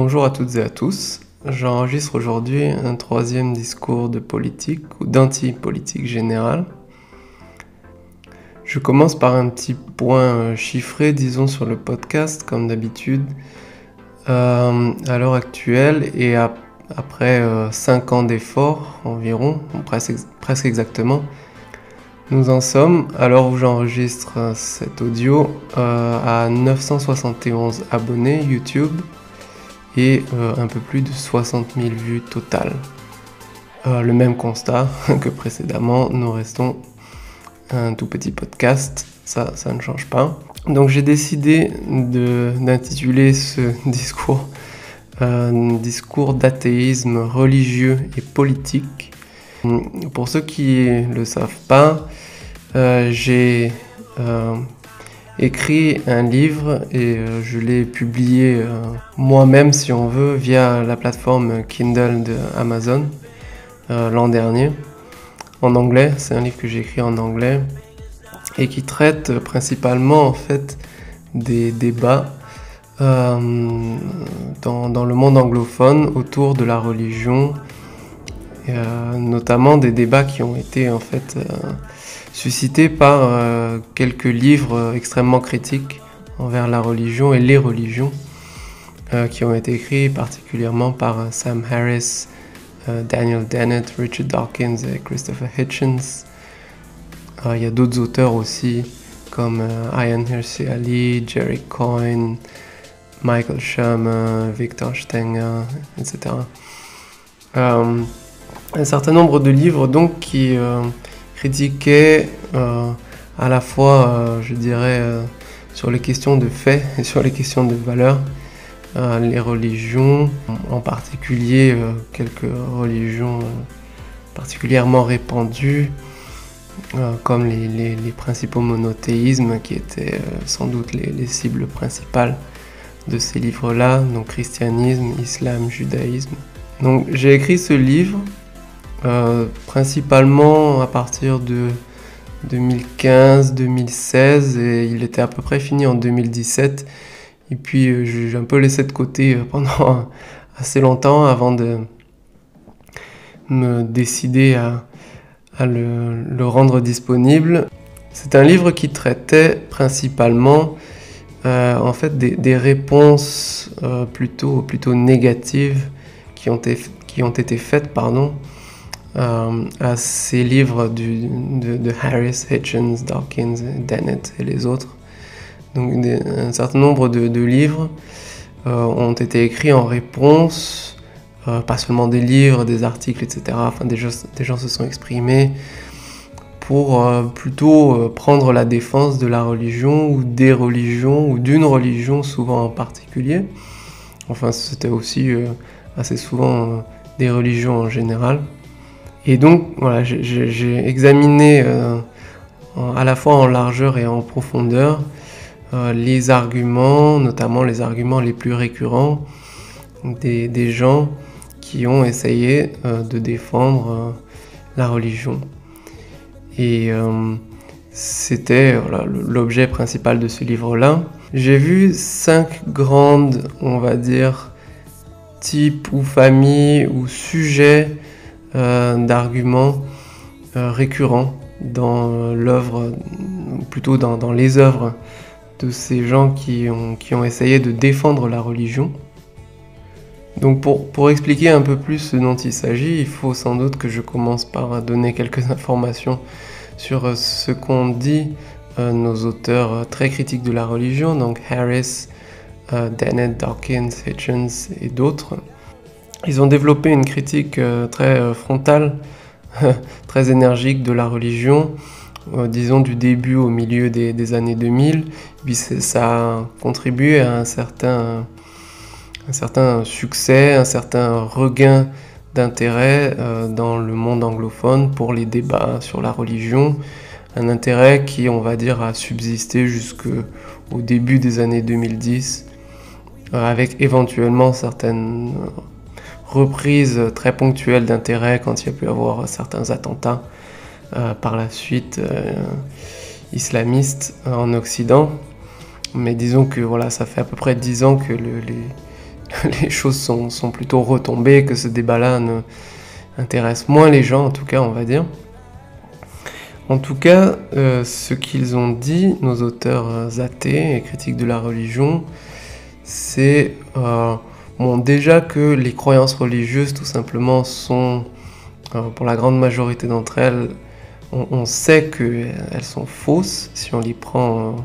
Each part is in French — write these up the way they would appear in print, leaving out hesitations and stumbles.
Bonjour à toutes et à tous. J'enregistre aujourd'hui un troisième discours de politique ou d'anti-politique générale. Je commence par un petit point chiffré, disons, sur le podcast, comme d'habitude. À l'heure actuelle et après 5 ans d'efforts environ, presque exactement, nous en sommes, à l'heure où j'enregistre cet audio, à 971 abonnés YouTube et un peu plus de 60 000 vues totales. Le même constat que précédemment, nous restons un tout petit podcast, ça ne change pas. Donc j'ai décidé d'intituler ce discours discours d'athéisme religieux et politique. Pour ceux qui ne le savent pas, j'ai écrit un livre et je l'ai publié moi-même, si on veut, via la plateforme Kindle de Amazon l'an dernier, en anglais. C'est un livre que j'ai écrit en anglais et qui traite principalement en fait des débats dans le monde anglophone autour de la religion, notamment des débats qui ont été en fait suscités par quelques livres extrêmement critiques envers la religion et les religions qui ont été écrits particulièrement par Sam Harris, Daniel Dennett, Richard Dawkins et Christopher Hitchens. Il y a d'autres auteurs aussi comme Ayaan Hirsi Ali, Jerry Coyne, Michael Shermer, Victor Stenger, etc. Un certain nombre de livres donc qui critiquaient à la fois, je dirais, sur les questions de fait et sur les questions de valeur, les religions, en particulier quelques religions particulièrement répandues, comme les principaux monothéismes qui étaient sans doute les cibles principales de ces livres-là, donc christianisme, islam, judaïsme. Donc j'ai écrit ce livre principalement à partir de 2015-2016 et il était à peu près fini en 2017. Et puis j'ai un peu laissé de côté pendant assez longtemps avant de me décider à le rendre disponible. C'est un livre qui traitait principalement en fait des réponses plutôt négatives qui ont été faites à ces livres de Harris, Hitchens, Dawkins, Dennett et les autres. Donc un certain nombre de livres ont été écrits en réponse, pas seulement des livres, des articles, etc. Enfin, des gens se sont exprimés pour plutôt prendre la défense de la religion ou des religions ou d'une religion souvent en particulier. Enfin, c'était aussi assez souvent des religions en général. Et donc, voilà, j'ai examiné à la fois en largeur et en profondeur les arguments, notamment les arguments les plus récurrents des gens qui ont essayé de défendre la religion. Et c'était l'objet principal de ce livre-là. J'ai vu 5 grandes, on va dire, types ou familles ou sujets d'arguments récurrents dans l'œuvre, plutôt dans les œuvres de ces gens qui ont essayé de défendre la religion. Donc pour expliquer un peu plus ce dont il s'agit, il faut sans doute que je commence par donner quelques informations sur ce qu'ont dit nos auteurs très critiques de la religion, donc Harris, Dennett, Dawkins, Hitchens et d'autres. Ils ont développé une critique très frontale, très énergique de la religion, disons du début au milieu des années 2000. Puis ça a contribué à un certain succès, un certain regain d'intérêt dans le monde anglophone pour les débats sur la religion. Un intérêt qui, on va dire, a subsisté jusqu'au début des années 2010, avec éventuellement certaines reprises très ponctuelles d'intérêt quand il y a pu y avoir certains attentats par la suite islamistes en Occident. Mais disons que voilà, ça fait à peu près 10 ans que les choses sont plutôt retombées, que ce débat-là ne intéresse moins les gens, en tout cas, on va dire. En tout cas, ce qu'ils ont dit, nos auteurs athées et critiques de la religion, c'est déjà que les croyances religieuses, tout simplement, sont, pour la grande majorité d'entre elles, on sait qu'elles sont fausses si on les prend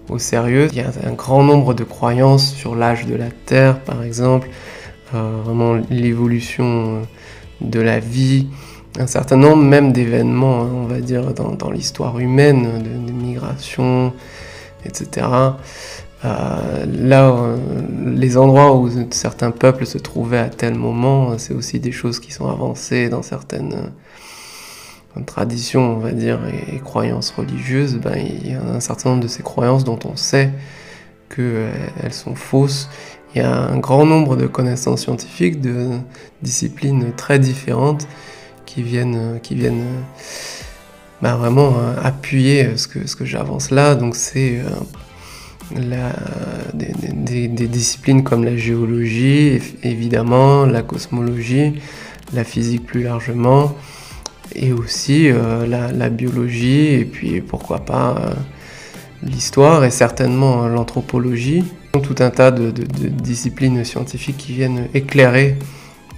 au sérieux. Il y a un grand nombre de croyances sur l'âge de la Terre, par exemple, vraiment l'évolution de la vie, un certain nombre même d'événements, on va dire, dans l'histoire humaine, de migration, etc. Les endroits où certains peuples se trouvaient à tel moment, c'est aussi des choses qui sont avancées dans certaines traditions, on va dire, et croyances religieuses. Il y a un certain nombre de ces croyances dont on sait qu'elles sont fausses. Il y a un grand nombre de connaissances scientifiques, de disciplines très différentes qui viennent vraiment appuyer ce que j'avance là. Donc c'est des disciplines comme la géologie, évidemment, la cosmologie, la physique plus largement, et aussi la biologie, et puis pourquoi pas l'histoire, et certainement l'anthropologie. Tout un tas de disciplines scientifiques qui viennent éclairer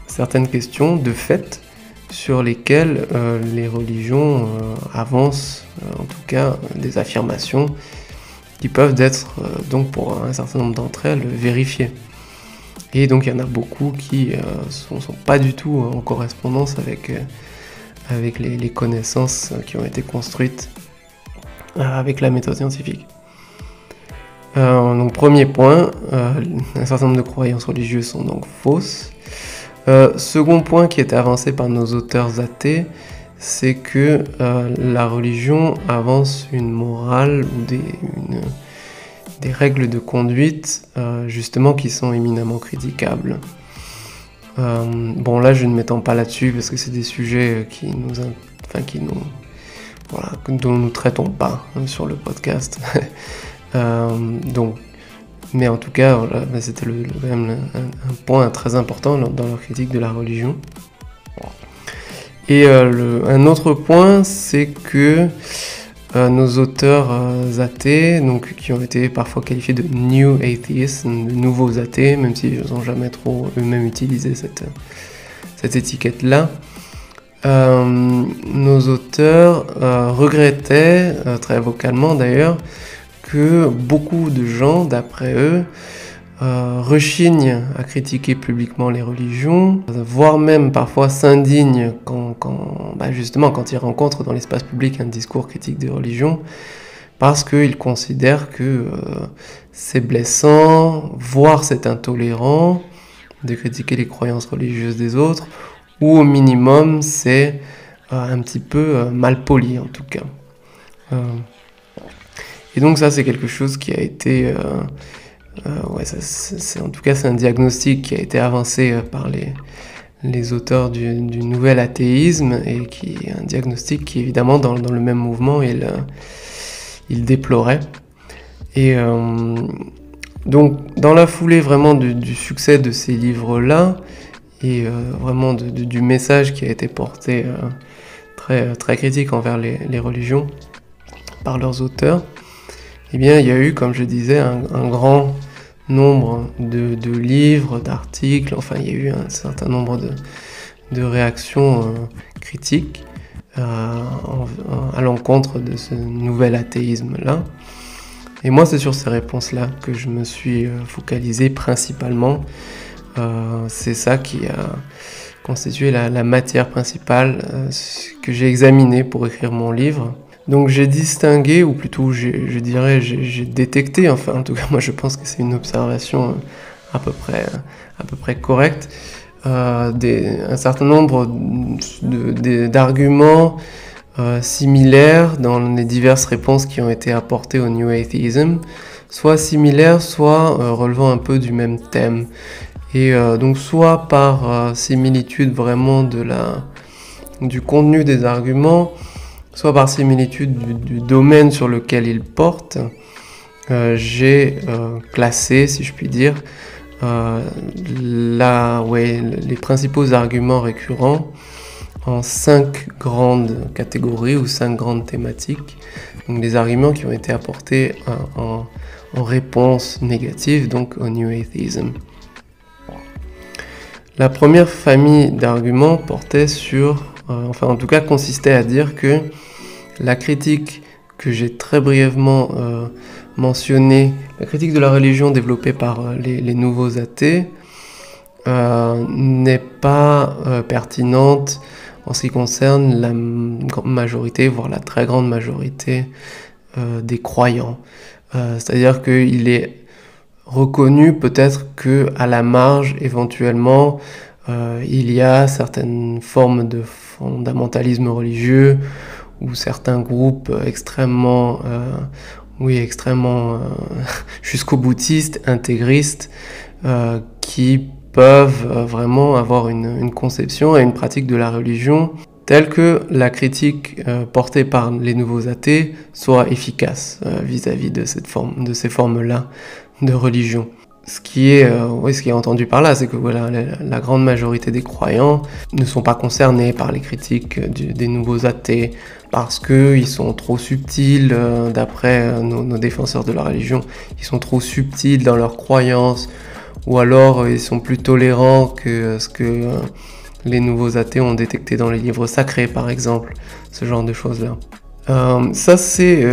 certaines questions de fait sur lesquelles les religions avancent, en tout cas des affirmations qui peuvent être, donc pour un certain nombre d'entre elles, vérifiées. Et donc il y en a beaucoup qui sont pas du tout en correspondance avec les connaissances qui ont été construites avec la méthode scientifique. Donc premier point, un certain nombre de croyances religieuses sont donc fausses. Second point qui est avancé par nos auteurs athées, c'est que la religion avance une morale ou des règles de conduite justement qui sont éminemment critiquables. Là je ne m'étends pas là-dessus parce que c'est des sujets dont nous traitons pas sur le podcast. Mais en tout cas, c'était quand même un point très important dans leur critique de la religion. Et un autre point, c'est que nos auteurs athées, donc, qui ont été parfois qualifiés de New Atheists, de nouveaux athées, même s'ils n'ont jamais trop eux-mêmes utilisé cette étiquette-là, nos auteurs regrettaient, très vocalement d'ailleurs, que beaucoup de gens, d'après eux, rechignent à critiquer publiquement les religions, voire même parfois s'indignent justement quand ils rencontrent dans l'espace public un discours critique des religions, parce qu'ils considèrent que c'est blessant, voire c'est intolérant de critiquer les croyances religieuses des autres, ou au minimum c'est un petit peu malpoli en tout cas. Et donc ça c'est quelque chose qui a été... en tout cas c'est un diagnostic qui a été avancé par les auteurs du nouvel athéisme, et qui est un diagnostic qui évidemment dans le même mouvement il déplorait. Et donc dans la foulée vraiment du succès de ces livres-là, et vraiment du message qui a été porté très, très critique envers les religions par leurs auteurs, eh bien il y a eu, comme je disais, un grand nombre de livres, d'articles, enfin il y a eu un certain nombre de réactions critiques à l'encontre de ce nouvel athéisme-là. Et moi c'est sur ces réponses-là que je me suis focalisé principalement. C'est ça qui a constitué la matière principale que j'ai examinée pour écrire mon livre. Donc j'ai distingué, ou plutôt je dirais j'ai détecté, enfin en tout cas moi je pense que c'est une observation à peu près correcte, un certain nombre d'arguments similaires dans les diverses réponses qui ont été apportées au New Atheism, soit similaires, soit relevant un peu du même thème. Et donc soit par similitude vraiment du contenu des arguments, soit par similitude du domaine sur lequel ils portent, j'ai classé, si je puis dire, les principaux arguments récurrents en 5 grandes catégories ou 5 grandes thématiques. Donc des arguments qui ont été apportés en réponse négative donc au New Atheism. La première famille d'arguments portait sur, en tout cas consistait à dire que la critique que j'ai très brièvement mentionnée, la critique de la religion développée par les nouveaux athées, n'est pas pertinente en ce qui concerne la majorité, voire la très grande majorité des croyants. C'est-à-dire qu'il est reconnu peut-être qu'à la marge, éventuellement, il y a certaines formes de fondamentalisme religieux ou certains groupes extrêmement jusqu'au boutiste, intégristes, qui peuvent vraiment avoir une conception et une pratique de la religion telle que la critique portée par les nouveaux athées soit efficace vis-à-vis de ces formes-là de religion. Ce qui est entendu par là, c'est que la grande majorité des croyants ne sont pas concernés par les critiques des nouveaux athées parce qu'ils sont trop subtils, d'après nos défenseurs de la religion, ils sont trop subtils dans leurs croyances, ou alors ils sont plus tolérants que ce que les nouveaux athées ont détecté dans les livres sacrés, par exemple, ce genre de choses-là. Ça, c'est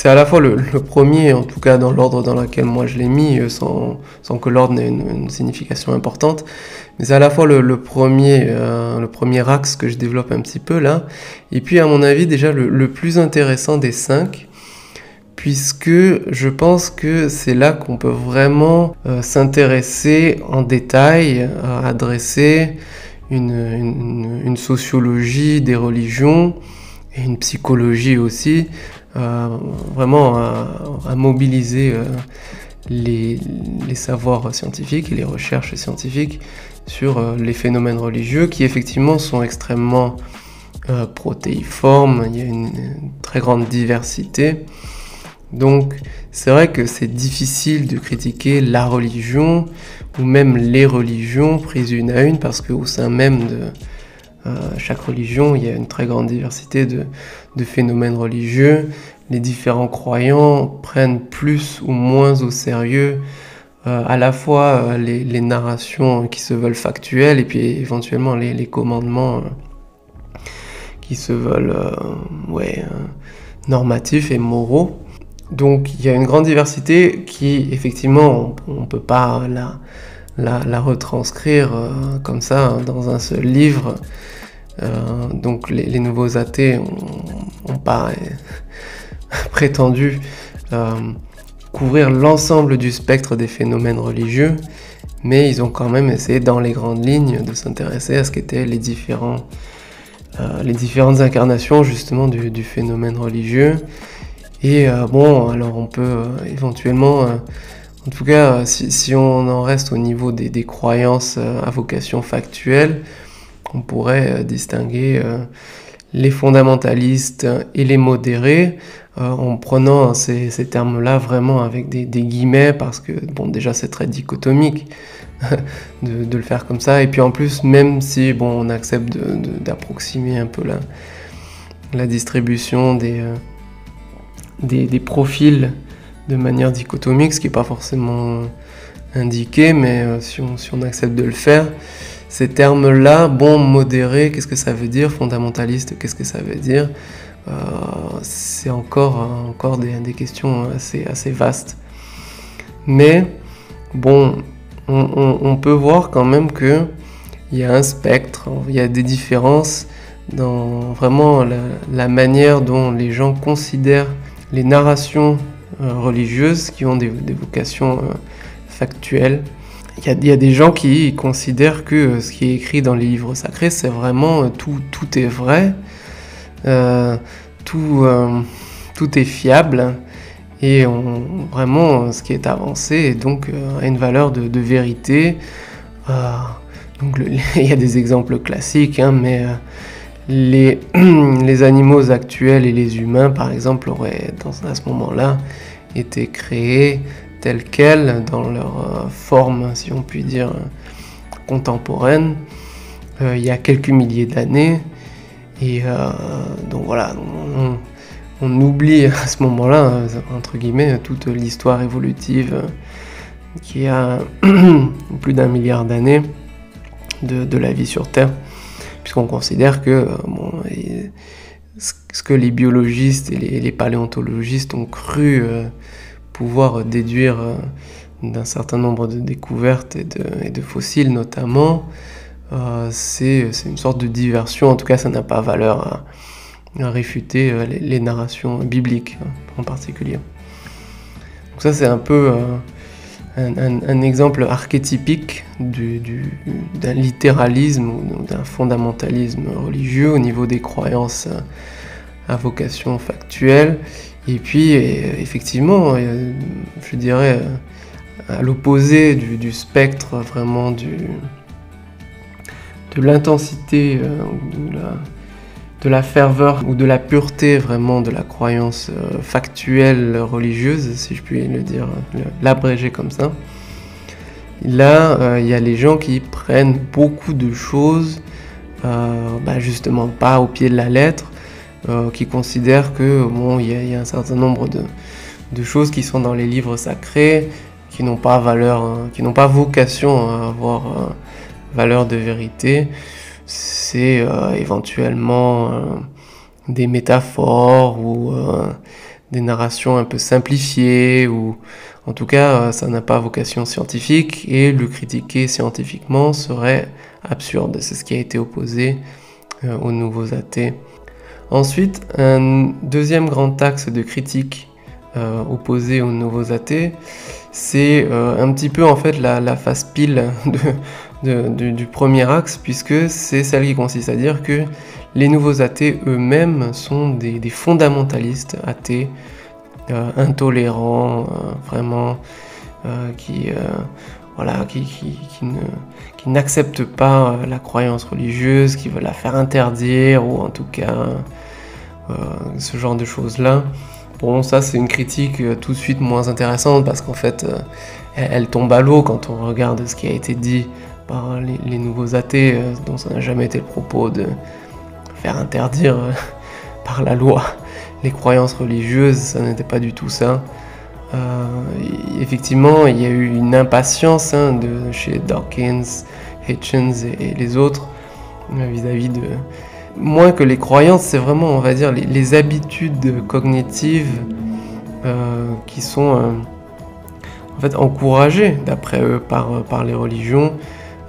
à la fois le premier, en tout cas dans l'ordre dans lequel moi je l'ai mis, sans que l'ordre n'ait une signification importante, mais c'est à la fois le premier axe que je développe un petit peu là, et puis à mon avis déjà le plus intéressant des 5, puisque je pense que c'est là qu'on peut vraiment s'intéresser en détail, à adresser une sociologie des religions, et une psychologie aussi, vraiment à mobiliser les savoirs scientifiques et les recherches scientifiques sur les phénomènes religieux qui effectivement sont extrêmement protéiformes, il y a une très grande diversité. Donc c'est vrai que c'est difficile de critiquer la religion ou même les religions prises une à une parce qu'au sein même de chaque religion, il y a une très grande diversité de phénomènes religieux. Les différents croyants prennent plus ou moins au sérieux à la fois les narrations qui se veulent factuelles et puis éventuellement les commandements qui se veulent normatifs et moraux. Donc il y a une grande diversité qui, effectivement, on ne peut pas la retranscrire comme ça dans un seul livre. Donc les nouveaux athées n'ont pas prétendu couvrir l'ensemble du spectre des phénomènes religieux, mais ils ont quand même essayé dans les grandes lignes de s'intéresser à ce qu'étaient les différentes incarnations justement du phénomène religieux. Et alors on peut éventuellement, en tout cas si on en reste au niveau des croyances à vocation factuelle, on pourrait distinguer les fondamentalistes et les modérés en prenant ces termes-là vraiment avec des guillemets parce que déjà c'est très dichotomique de le faire comme ça, et puis en plus même si on accepte d'approximer un peu la distribution des profils de manière dichotomique, ce qui n'est pas forcément indiqué, mais si on accepte de le faire, ces termes-là, modéré, qu'est-ce que ça veut dire? Fondamentaliste, qu'est-ce que ça veut dire? C'est encore des questions assez vastes. Mais on peut voir quand même qu'il y a un spectre, il y a des différences dans vraiment la manière dont les gens considèrent les narrations religieuses qui ont des vocations factuelles. Il y a des gens qui considèrent que ce qui est écrit dans les livres sacrés, c'est vraiment tout est vrai, tout est fiable, et vraiment ce qui est avancé et donc a une valeur de vérité. Donc il y a des exemples classiques, mais les animaux actuels et les humains, par exemple, auraient à ce moment-là été créés telles quelles, dans leur forme, si on peut dire, contemporaine, il y a quelques milliers d'années. Et donc voilà, on oublie à ce moment-là, entre guillemets, toute l'histoire évolutive qui a plus d'1 milliard d'années de la vie sur Terre, puisqu'on considère que ce que les biologistes et les paléontologistes ont cru pouvoir déduire d'un certain nombre de découvertes et de fossiles notamment, c'est une sorte de diversion. En tout cas, ça n'a pas valeur à réfuter les narrations bibliques en particulier. Donc ça, c'est un peu un exemple archétypique d'un littéralisme ou d'un fondamentalisme religieux au niveau des croyances à vocation factuelle. Et puis, effectivement, je dirais, à l'opposé du spectre vraiment de l'intensité, de la ferveur ou de la pureté vraiment de la croyance factuelle religieuse, si je puis le dire, l'abréger comme ça. Là, il y a les gens qui prennent beaucoup de choses, justement pas au pied de la lettre, qui considèrent que il y a un certain nombre de choses qui sont dans les livres sacrés, qui n'ont pas valeur, qui n'ont pas vocation à avoir valeur de vérité. C'est éventuellement des métaphores ou des narrations un peu simplifiées, ou en tout cas ça n'a pas vocation scientifique, et le critiquer scientifiquement serait absurde. C'est ce qui a été opposé aux nouveaux athées. Ensuite, un deuxième grand axe de critique opposé aux nouveaux athées, c'est un petit peu en fait la face pile du premier axe, puisque c'est celle qui consiste à dire que les nouveaux athées eux-mêmes sont des fondamentalistes athées, intolérants, vraiment, qui n'acceptent pas la croyance religieuse, qui veulent la faire interdire, ou en tout cas ce genre de choses-là. Bon, ça c'est une critique tout de suite moins intéressante, parce qu'en fait elle tombe à l'eau quand on regarde ce qui a été dit par les nouveaux athées, dont ça n'a jamais été le propos de faire interdire par la loi les croyances religieuses. Ça n'était pas du tout ça. Effectivement, il y a eu une impatience chez Dawkins, Hitchens et les autres vis-à-vis de... Moins que les croyances, c'est vraiment, on va dire, les habitudes cognitives qui sont en fait encouragées, d'après eux, par les religions,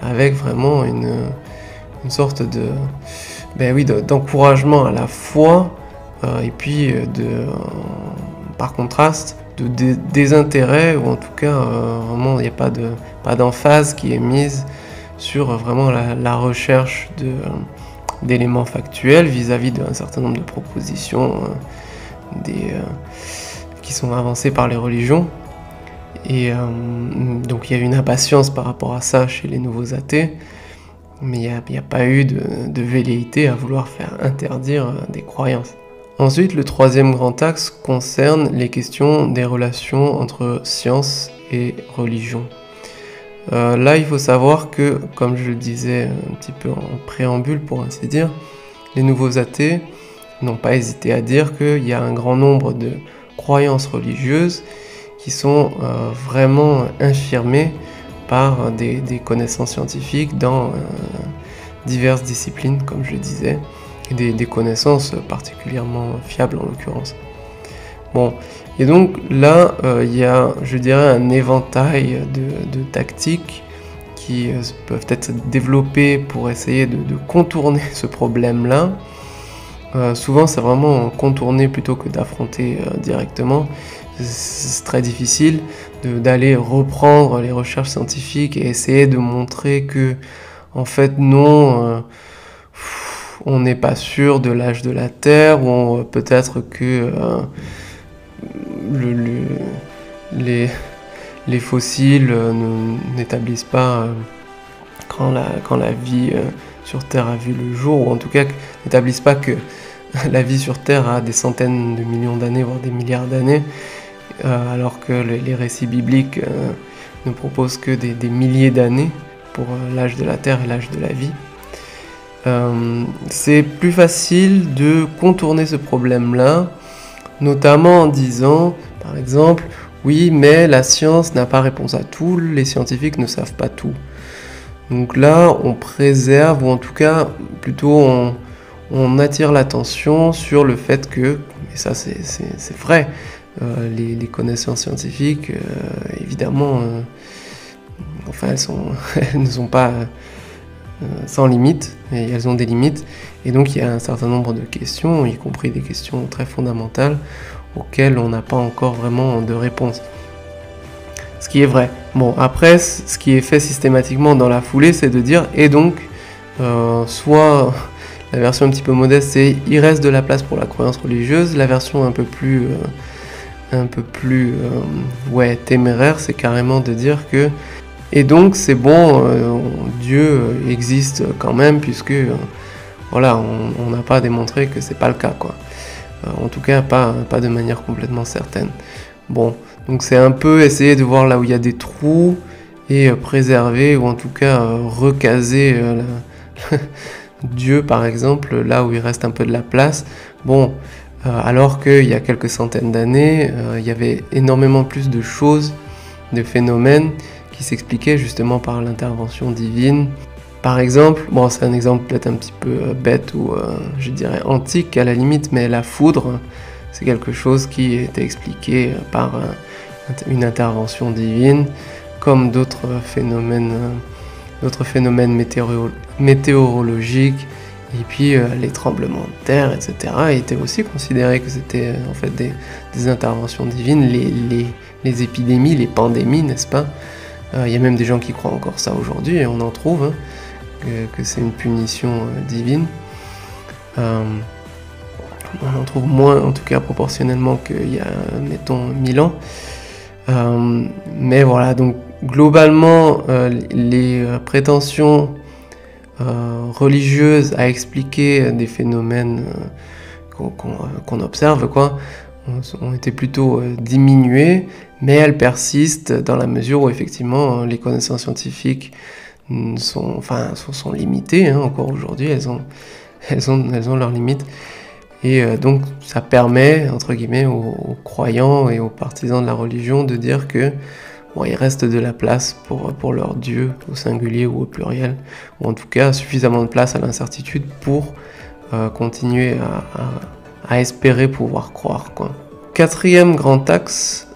avec vraiment une sorte d'encouragement à la foi, et puis par contraste, de désintérêt, ou en tout cas vraiment il n'y a pas d'emphase qui est mise sur vraiment la recherche d'éléments factuels vis-à-vis d'un certain nombre de propositions qui sont avancées par les religions. Et donc il y a une impatience par rapport à ça chez les nouveaux athées, mais il n'y a pas eu de velléité à vouloir faire interdire des croyances. Ensuite, le troisième grand axe concerne les questions des relations entre science et religion. Là, il faut savoir que, comme je le disais un petit peu en préambule pour ainsi dire, les nouveaux athées n'ont pas hésité à dire qu'il y a un grand nombre de croyances religieuses qui sont vraiment infirmées par des connaissances scientifiques dans diverses disciplines, comme je le disais, et des connaissances particulièrement fiables en l'occurrence. Bon, et donc là, il y a, je dirais, un éventail de tactiques qui peuvent être développées pour essayer de contourner ce problème-là. Souvent, c'est vraiment contourner plutôt que d'affronter directement. C'est très difficile d'aller reprendre les recherches scientifiques et essayer de montrer que, en fait, non, on n'est pas sûr de l'âge de la Terre, ou peut-être que les fossiles n'établissent pas quand la vie sur Terre a vu le jour, ou en tout cas n'établissent pas que la vie sur Terre a des centaines de millions d'années, voire des milliards d'années, alors que les récits bibliques ne proposent que des milliers d'années pour l'âge de la terre et l'âge de la vie. C'est plus facile de contourner ce problème-là, notamment en disant, par exemple, oui, mais la science n'a pas réponse à tout, les scientifiques ne savent pas tout. Donc là, on préserve, ou en tout cas, plutôt on attire l'attention sur le fait que, et ça c'est vrai, les connaissances scientifiques, évidemment, enfin elles ne sont pas sans limite, et elles ont des limites, et donc il y a un certain nombre de questions, y compris des questions très fondamentales, auxquelles on n'a pas encore vraiment de réponse. Ce qui est vrai. Bon, après, ce qui est fait systématiquement dans la foulée, c'est de dire, et donc, soit la version un petit peu modeste, c'est il reste de la place pour la croyance religieuse, la version un peu plus téméraire, c'est carrément de dire que, et donc c'est bon, Dieu existe quand même, puisque voilà, on n'a pas démontré que c'est pas le cas, quoi. En tout cas, pas de manière complètement certaine. Bon, donc c'est un peu essayer de voir là où il y a des trous et préserver, ou en tout cas recaser Dieu, par exemple, là où il reste un peu de la place. Bon, alors qu'il y a quelques centaines d'années, il y avait énormément plus de choses, de phénomènes qui s'expliquaient justement par l'intervention divine. Par exemple, bon, c'est un exemple peut-être un petit peu bête ou je dirais antique à la limite, mais la foudre, c'est quelque chose qui était expliqué par une intervention divine, comme d'autres phénomènes météorologiques, et puis les tremblements de terre, etc., étaient aussi considérés que c'était en fait des interventions divines, les épidémies, les pandémies, n'est-ce pas? Il y a même des gens qui croient encore ça aujourd'hui, et on en trouve, hein, que c'est une punition divine. On en trouve moins, en tout cas proportionnellement, qu'il y a, mettons, 1000 ans. Mais voilà, donc globalement, les prétentions religieuses à expliquer des phénomènes qu'on observe, quoi, ont été plutôt diminuées, mais elles persistent dans la mesure où effectivement les connaissances scientifiques sont limitées, hein, encore aujourd'hui, elles ont leurs limites. Et donc ça permet, entre guillemets, aux croyants et aux partisans de la religion de dire que bon, il reste de la place pour leur Dieu, au singulier ou au pluriel, ou en tout cas suffisamment de place à l'incertitude pour continuer à espérer pouvoir croire, quoi. Quatrième grand axe,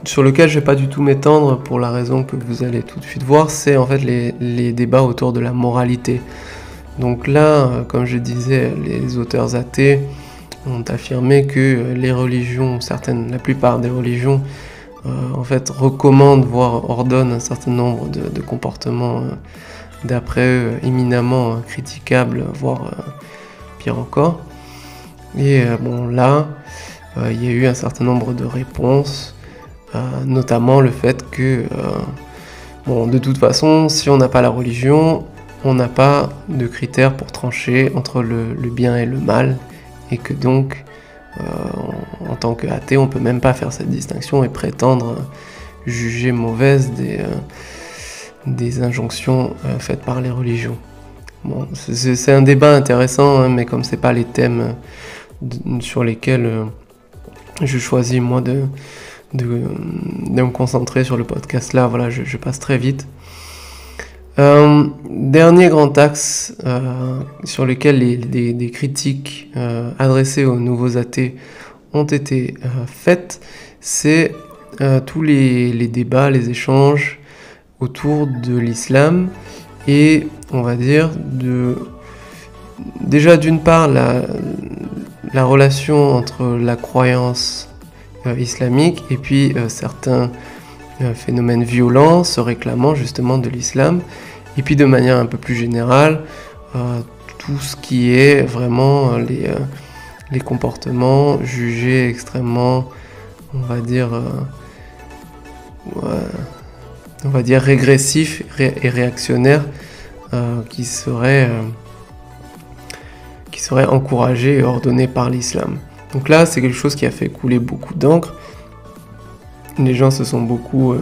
sur lequel je ne vais pas du tout m'étendre pour la raison que vous allez tout de suite voir, c'est en fait les débats autour de la moralité. Donc là, comme je disais, les auteurs athées ont affirmé que les religions, la plupart des religions, en fait, recommandent, voire ordonnent un certain nombre de comportements, d'après eux, éminemment critiquables, voire pire encore. Et bon, là, il y a eu un certain nombre de réponses, notamment le fait que, bon, de toute façon, si on n'a pas la religion, on n'a pas de critères pour trancher entre le bien et le mal, et que donc, en tant qu'athée, on peut même pas faire cette distinction et prétendre juger mauvaises des injonctions faites par les religions. Bon, c'est un débat intéressant, hein, mais comme c'est pas les thèmes sur lesquels je choisis moi de me concentrer sur le podcast là, voilà, je passe très vite. Dernier grand axe sur lequel des critiques adressées aux nouveaux athées ont été faites, c'est tous les débats, les échanges autour de l'islam et on va dire déjà d'une part la relation entre la croyance islamique et puis certains phénomènes violents se réclamant justement de l'islam, et puis de manière un peu plus générale, tout ce qui est vraiment les comportements jugés extrêmement, on va dire régressifs et réactionnaires, qui seraient encouragés et ordonnés par l'islam. Donc là, c'est quelque chose qui a fait couler beaucoup d'encre, les gens se sont beaucoup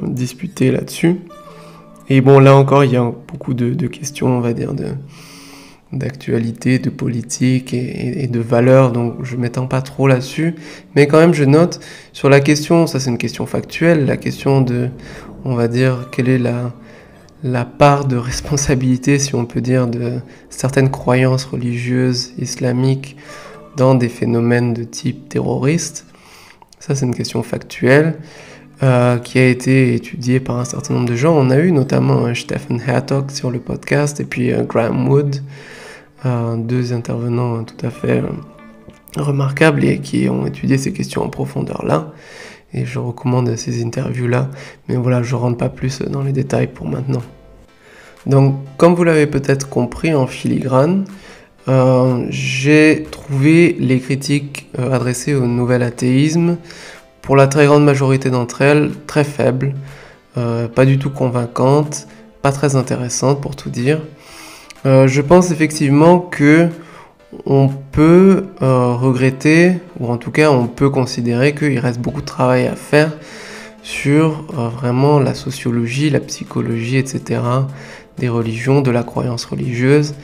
disputés là-dessus. Et bon, là encore, il y a beaucoup de questions, on va dire, d'actualité, de politique et de valeurs, donc je ne m'étends pas trop là-dessus. Mais quand même, je note sur la question, ça c'est une question factuelle, la question de, on va dire, quelle est la part de responsabilité, si on peut dire, de certaines croyances religieuses islamiques dans des phénomènes de type terroriste. Ça, c'est une question factuelle qui a été étudiée par un certain nombre de gens. On a eu notamment Stephen Hertog sur le podcast et puis Graham Wood, deux intervenants tout à fait remarquables et qui ont étudié ces questions en profondeur là. Et je recommande ces interviews-là. Mais voilà, je ne rentre pas plus dans les détails pour maintenant. Donc, comme vous l'avez peut-être compris en filigrane, j'ai trouvé les critiques adressées au nouvel athéisme, pour la très grande majorité d'entre elles, très faibles, pas du tout convaincantes, pas très intéressantes pour tout dire. Je pense effectivement que on peut regretter, ou en tout cas on peut considérer qu'il reste beaucoup de travail à faire sur vraiment la sociologie, la psychologie, etc., des religions, de la croyance religieuse.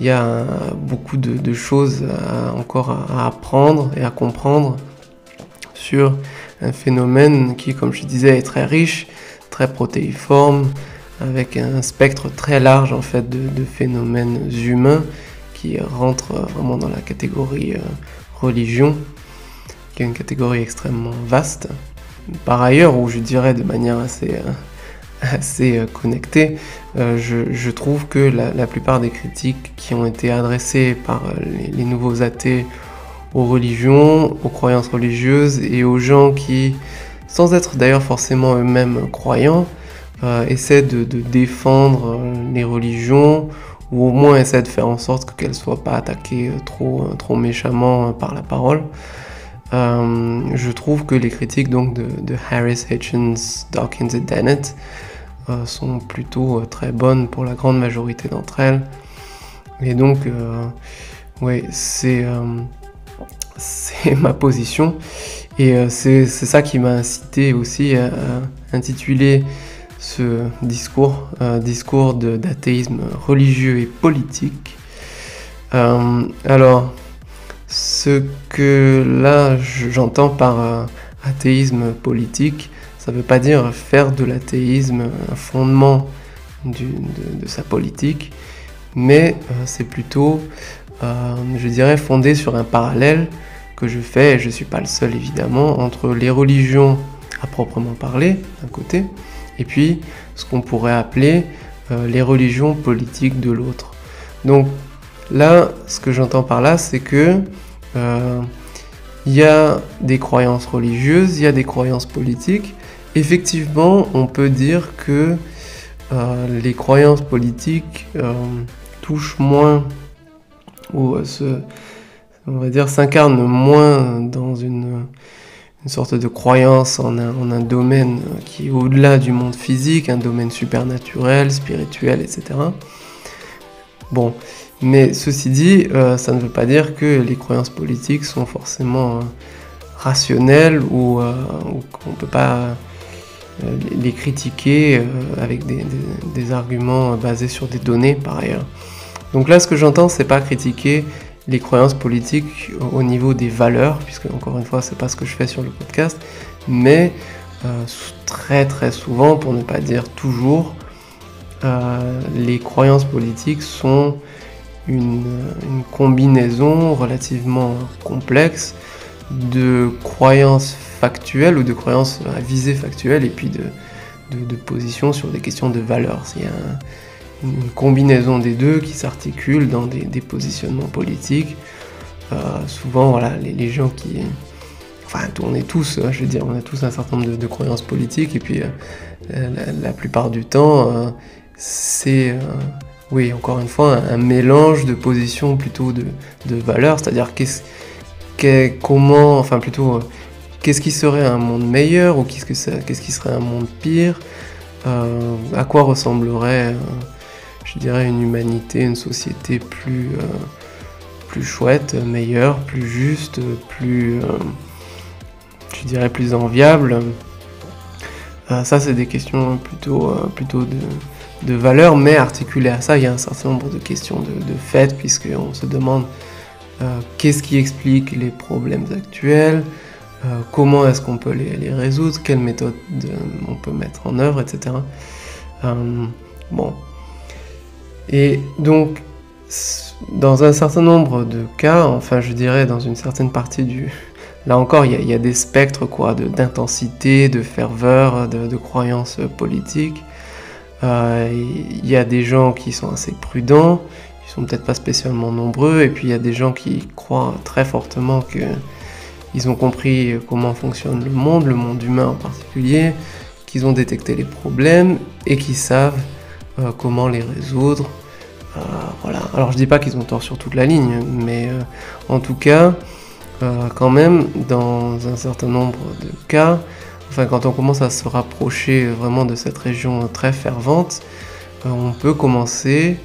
Il y a beaucoup de choses encore à apprendre et à comprendre sur un phénomène qui, comme je disais, est très riche, très protéiforme, avec un spectre très large en fait de phénomènes humains qui rentrent vraiment dans la catégorie religion, qui est une catégorie extrêmement vaste. Par ailleurs, ou je dirais de manière assez connectée, je trouve que la plupart des critiques qui ont été adressées par les nouveaux athées aux religions, aux croyances religieuses et aux gens qui, sans être d'ailleurs forcément eux-mêmes croyants, essaient de défendre les religions ou au moins essaient de faire en sorte qu'elles ne soient pas attaquées trop méchamment par la parole. Je trouve que les critiques donc de Harris, Hitchens, Dawkins et Dennett sont plutôt très bonnes pour la grande majorité d'entre elles. Et donc, ouais, c'est ma position. Et c'est ça qui m'a incité aussi à intituler ce discours d'athéisme religieux et politique. Alors, ce que là j'entends par athéisme politique, ça ne veut pas dire faire de l'athéisme un fondement de sa politique, mais c'est plutôt, je dirais, fondé sur un parallèle que je fais, et je ne suis pas le seul évidemment, entre les religions à proprement parler, d'un côté, et puis ce qu'on pourrait appeler les religions politiques de l'autre. Donc là, ce que j'entends par là, c'est que il y a des croyances religieuses, il y a des croyances politiques. Effectivement, on peut dire que les croyances politiques touchent moins, ou on va dire, s'incarnent moins dans une sorte de croyance en un domaine qui est au-delà du monde physique, un domaine supernaturel, spirituel, etc. Bon, mais ceci dit, ça ne veut pas dire que les croyances politiques sont forcément rationnelles ou qu'on ne peut pas les critiquer avec des arguments basés sur des données par ailleurs. Donc là, ce que j'entends, c'est pas critiquer les croyances politiques au niveau des valeurs, puisque encore une fois, c'est pas ce que je fais sur le podcast, mais très très souvent, pour ne pas dire toujours, les croyances politiques sont une combinaison relativement complexe de croyances factuelles ou de croyances à visée factuelle et puis de positions sur des questions de valeurs. Il y a une combinaison des deux qui s'articule dans des positionnements politiques. Souvent, voilà, les gens qui... Enfin, on est tous, je veux dire, on a tous un certain nombre de croyances politiques et puis la plupart du temps, c'est... oui, encore une fois, un mélange de positions plutôt de valeurs, c'est-à-dire qu'est-ce qui serait un monde meilleur ou qu'est-ce qui serait un monde pire, à quoi ressemblerait, je dirais, une humanité, une société plus chouette, meilleur, plus juste, plus, je dirais, plus enviable. Ça, c'est des questions plutôt de valeur, mais articulées à ça, il y a un certain nombre de questions de fait, puisqu'on se demande qu'est-ce qui explique les problèmes actuels, comment est-ce qu'on peut les résoudre, quelles méthodes on peut mettre en œuvre, etc. Bon. Et donc, dans un certain nombre de cas, enfin je dirais dans une certaine partie Là encore, il y a des spectres d'intensité, de ferveur, de croyances politiques. Il y a des gens qui sont assez prudents, ils sont peut-être pas spécialement nombreux, et puis il y a des gens qui croient très fortement qu'ils ont compris comment fonctionne le monde humain en particulier, qu'ils ont détecté les problèmes et qu'ils savent comment les résoudre. Voilà. Alors je dis pas qu'ils ont tort sur toute la ligne, mais en tout cas, quand même, dans un certain nombre de cas, enfin quand on commence à se rapprocher vraiment de cette région très fervente, on peut commencer,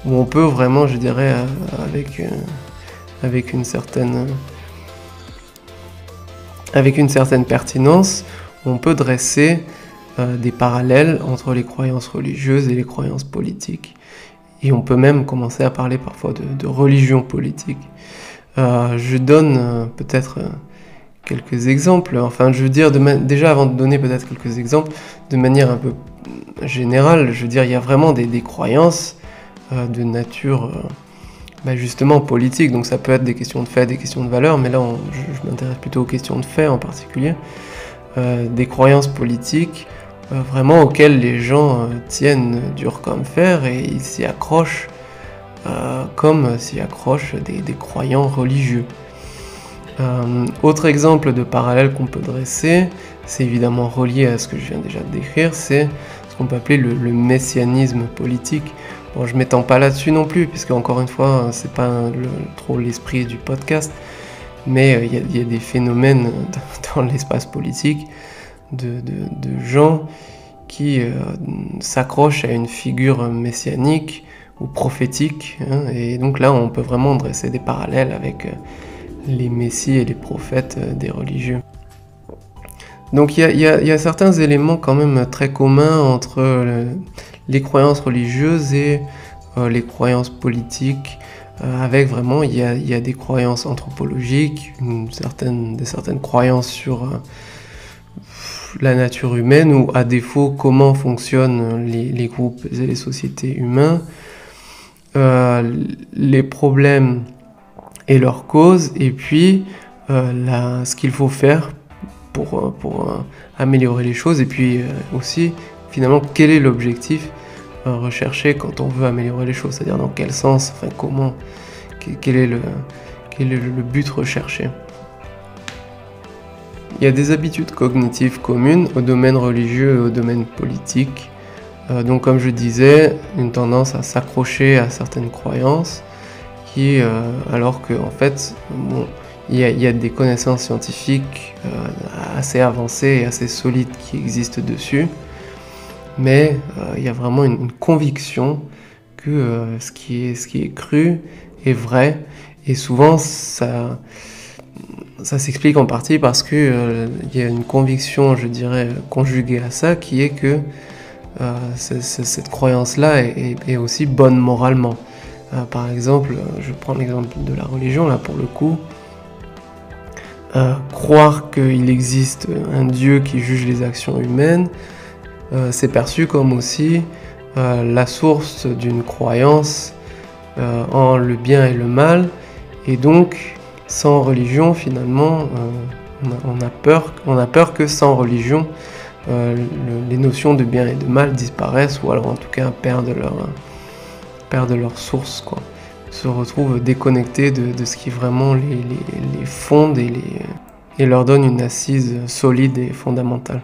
ou on peut vraiment, je dirais, avec une certaine pertinence, on peut dresser des parallèles entre les croyances religieuses et les croyances politiques. Et on peut même commencer à parler parfois de religion politique. Je donne peut-être quelques exemples. Enfin, je veux dire, déjà avant de donner peut-être quelques exemples, de manière un peu générale, je veux dire, il y a vraiment des croyances de nature justement politique. Donc ça peut être des questions de fait, des questions de valeur, mais là, je m'intéresse plutôt aux questions de fait en particulier. Des croyances politiques vraiment auxquelles les gens tiennent dur comme fer et ils s'y accrochent comme s'y accrochent des croyants religieux. Autre exemple de parallèle qu'on peut dresser, c'est évidemment relié à ce que je viens déjà de décrire, c'est ce qu'on peut appeler le messianisme politique. Bon, je m'étends pas là-dessus non plus, puisque encore une fois, c'est pas trop l'esprit du podcast, mais il y a des phénomènes dans l'espace politique de gens qui s'accrochent à une figure messianique ou prophétique, hein, et donc là on peut vraiment dresser des parallèles avec les messies et les prophètes des religieux. Donc il y a certains éléments quand même très communs entre les croyances religieuses et les croyances politiques, avec vraiment il y a des croyances anthropologiques, certaines croyances sur la nature humaine, ou à défaut comment fonctionnent les groupes et les sociétés humains, les problèmes et leurs causes, et puis ce qu'il faut faire pour améliorer les choses, et puis aussi finalement quel est l'objectif recherché quand on veut améliorer les choses, c'est-à-dire dans quel sens, enfin comment, quel est le but recherché. Il y a des habitudes cognitives communes au domaine religieux et au domaine politique. Donc comme je disais, une tendance à s'accrocher à certaines croyances, alors qu'en fait, il y a des connaissances scientifiques assez avancées et assez solides qui existent dessus, mais il y a vraiment une conviction que ce qui est cru est vrai, et souvent ça s'explique en partie parce que il y a une conviction, je dirais, conjuguée à ça, qui est que cette croyance-là est aussi bonne moralement. Par exemple, je prends l'exemple de la religion, là pour le coup, croire qu'il existe un Dieu qui juge les actions humaines, c'est perçu comme aussi la source d'une croyance en le bien et le mal, et donc sans religion finalement on a peur que sans religion les notions de bien et de mal disparaissent, ou alors en tout cas perdent leur source, quoi. Se retrouvent déconnectés de ce qui vraiment les fonde et leur donne une assise solide et fondamentale.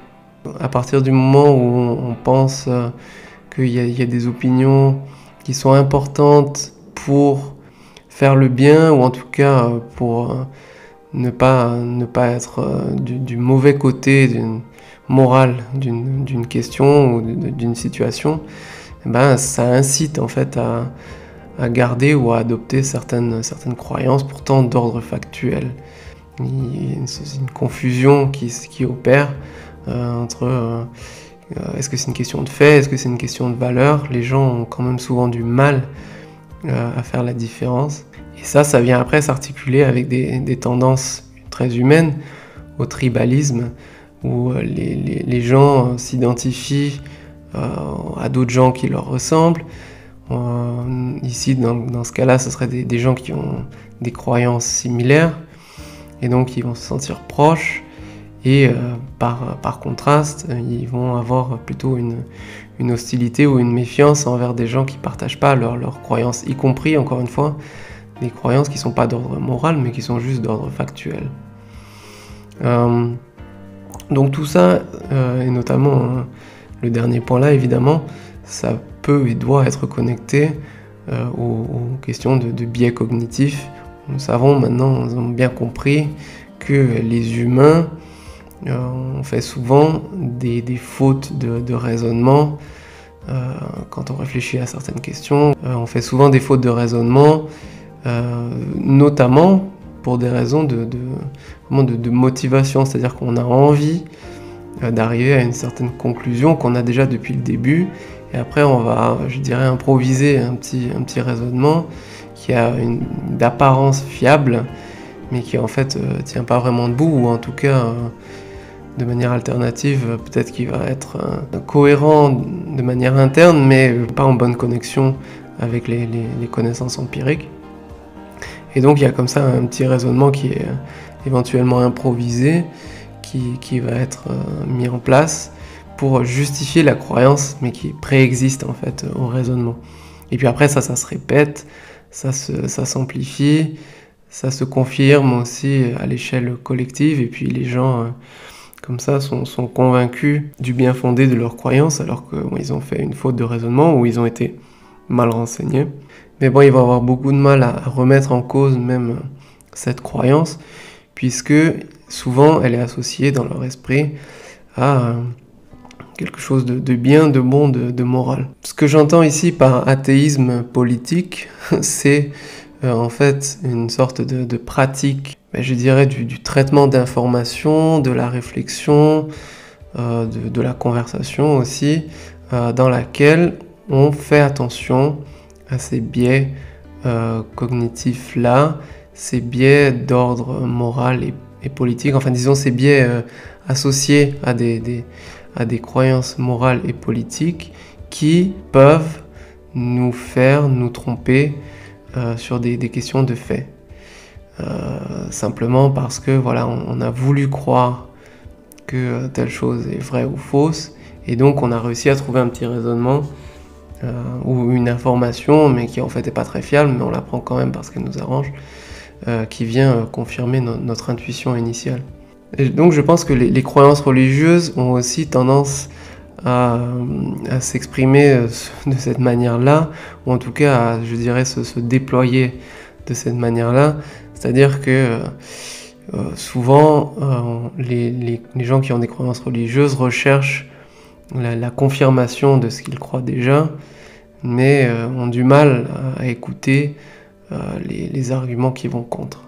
À partir du moment où on pense qu'il y a des opinions qui sont importantes pour faire le bien, ou en tout cas pour ne pas être du mauvais côté d'une morale d'une question ou d'une situation, ça incite en fait à garder ou à adopter certaines croyances pourtant d'ordre factuel. C'est une confusion qui opère entre est-ce que c'est une question de fait, est-ce que c'est une question de valeur. Les gens ont quand même souvent du mal à faire la différence. Et ça vient après s'articuler avec des tendances très humaines, au tribalisme, où les gens s'identifient à d'autres gens qui leur ressemblent. Ici, dans ce cas-là, ce seraient des gens qui ont des croyances similaires, et donc ils vont se sentir proches, et par contraste, ils vont avoir plutôt une hostilité ou une méfiance envers des gens qui ne partagent pas leurs croyances, y compris, encore une fois, des croyances qui ne sont pas d'ordre moral, mais qui sont juste d'ordre factuel. Donc tout ça, et notamment le dernier point là, évidemment, ça peut et doit être connecté aux questions de biais cognitifs. Nous savons maintenant, nous avons bien compris que les humains on fait souvent des fautes de raisonnement quand on réfléchit à certaines questions. On fait souvent des fautes de raisonnement, notamment pour des raisons de motivation, c'est-à-dire qu'on a envie d'arriver à une certaine conclusion qu'on a déjà depuis le début, et après on va, je dirais, improviser un petit raisonnement qui a d'apparence fiable, mais qui en fait tient pas vraiment debout, ou en tout cas de manière alternative, peut-être qu'il va être cohérent de manière interne, mais pas en bonne connexion avec les connaissances empiriques. Et donc il y a comme ça un petit raisonnement qui est éventuellement improvisé, qui va être mis en place pour justifier la croyance, mais qui préexiste en fait au raisonnement. Et puis après ça se répète, ça s'amplifie, ça se confirme aussi à l'échelle collective, et puis les gens comme ça sont convaincus du bien fondé de leur croyance, alors qu'ils ont fait une faute de raisonnement ou ils ont été mal renseignés. Mais bon, ils vont avoir beaucoup de mal à remettre en cause même cette croyance, puisque souvent elle est associée dans leur esprit à quelque chose de bien, de bon, de moral. Ce que j'entends ici par athéisme politique, c'est en fait une sorte de pratique, je dirais, du traitement d'informations, de la réflexion, de la conversation aussi, dans laquelle on fait attention à ces biais cognitifs-là, ces biais d'ordre moral et politique, enfin disons ces biais associés à des croyances morales et politiques qui peuvent nous tromper sur des questions de fait. Simplement parce que voilà, on a voulu croire que telle chose est vraie ou fausse, et donc on a réussi à trouver un petit raisonnement ou une information, mais qui en fait n'est pas très fiable, mais on la prend quand même parce qu'elle nous arrange, qui vient confirmer notre intuition initiale. Et donc je pense que les croyances religieuses ont aussi tendance à s'exprimer de cette manière-là, ou en tout cas à, je dirais, se déployer de cette manière-là. C'est-à-dire que souvent les gens qui ont des croyances religieuses recherchent la confirmation de ce qu'ils croient déjà, mais ont du mal à écouter les arguments qui vont contre.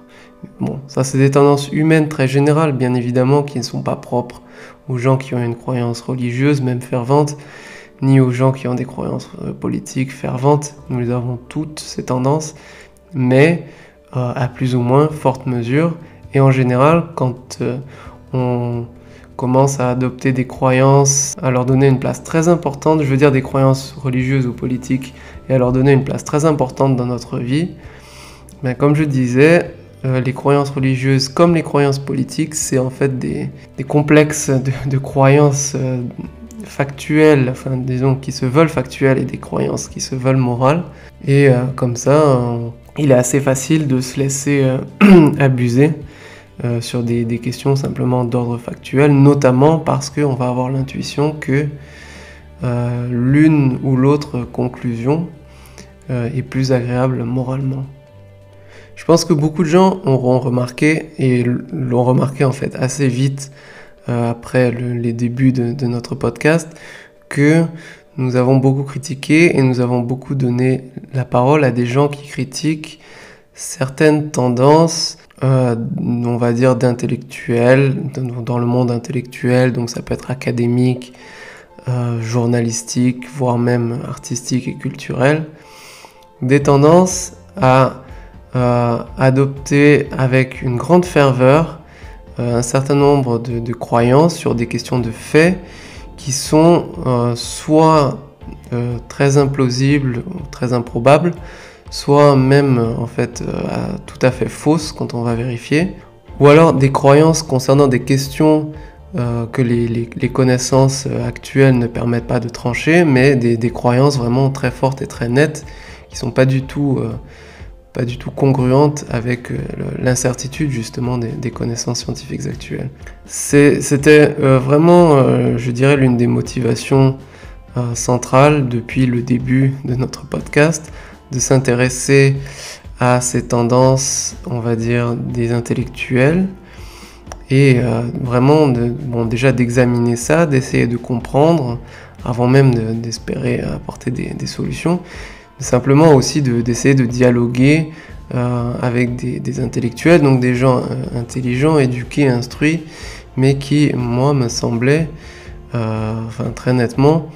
Bon, ça c'est des tendances humaines très générales, bien évidemment, qui ne sont pas propres aux gens qui ont une croyance religieuse, même fervente, ni aux gens qui ont des croyances politiques ferventes. Nous avons toutes ces tendances, mais à plus ou moins forte mesure. Et en général, quand on commence à adopter des croyances, à leur donner une place très importante, je veux dire des croyances religieuses ou politiques, et à leur donner une place très importante dans notre vie, ben, comme je disais, les croyances religieuses comme les croyances politiques, c'est en fait des complexes de croyances factuelles, enfin disons qui se veulent factuelles, et des croyances qui se veulent morales. Et comme ça, il est assez facile de se laisser abuser sur des questions simplement d'ordre factuel, notamment parce qu'on va avoir l'intuition que l'une ou l'autre conclusion est plus agréable moralement. Je pense que beaucoup de gens auront remarqué, et l'ont remarqué en fait assez vite après les débuts de notre podcast, que nous avons beaucoup critiqué et nous avons beaucoup donné la parole à des gens qui critiquent certaines tendances, on va dire d'intellectuels, dans le monde intellectuel, donc ça peut être académique, journalistique, voire même artistique et culturel, des tendances à adopter avec une grande ferveur un certain nombre de croyances sur des questions de faits qui sont soit très implausibles, très improbables, soit même en fait tout à fait fausses quand on va vérifier, ou alors des croyances concernant des questions que les connaissances actuelles ne permettent pas de trancher, mais des croyances vraiment très fortes et très nettes qui sont pas du tout congruentes avec l'incertitude justement des connaissances scientifiques actuelles. C'était vraiment, je dirais, l'une des motivations centrales depuis le début de notre podcast, de s'intéresser à ces tendances, on va dire, des intellectuels, et vraiment déjà d'examiner ça, d'essayer de comprendre, avant même d'espérer apporter des solutions, simplement aussi d'essayer de dialoguer avec des intellectuels, donc des gens intelligents, éduqués, instruits, mais qui, moi, me semblaient, très nettement,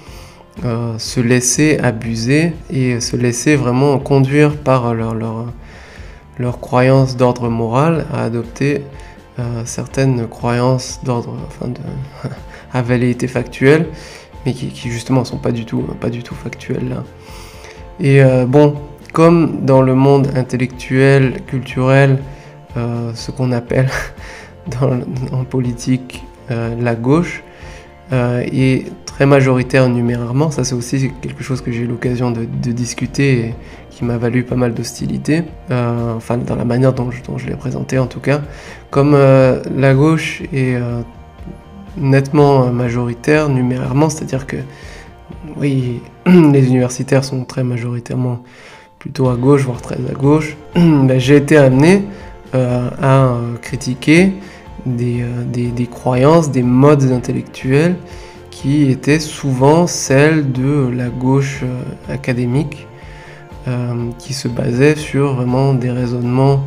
se laisser abuser et se laisser vraiment conduire par leur croyances d'ordre moral à adopter certaines croyances d'ordre, à velléité factuelle, mais qui justement sont pas du tout factuelles là. Et comme dans le monde intellectuel, culturel, ce qu'on appelle en politique la gauche, est très majoritaire numérairement, ça c'est aussi quelque chose que j'ai eu l'occasion de discuter et qui m'a valu pas mal d'hostilité, dans la manière dont je l'ai présenté en tout cas. Comme la gauche est nettement majoritaire numérairement, c'est-à-dire que oui, les universitaires sont très majoritairement plutôt à gauche, voire très à gauche, j'ai été amené à critiquer des croyances, des modes intellectuels qui étaient souvent celles de la gauche académique, qui se basaient sur vraiment des raisonnements,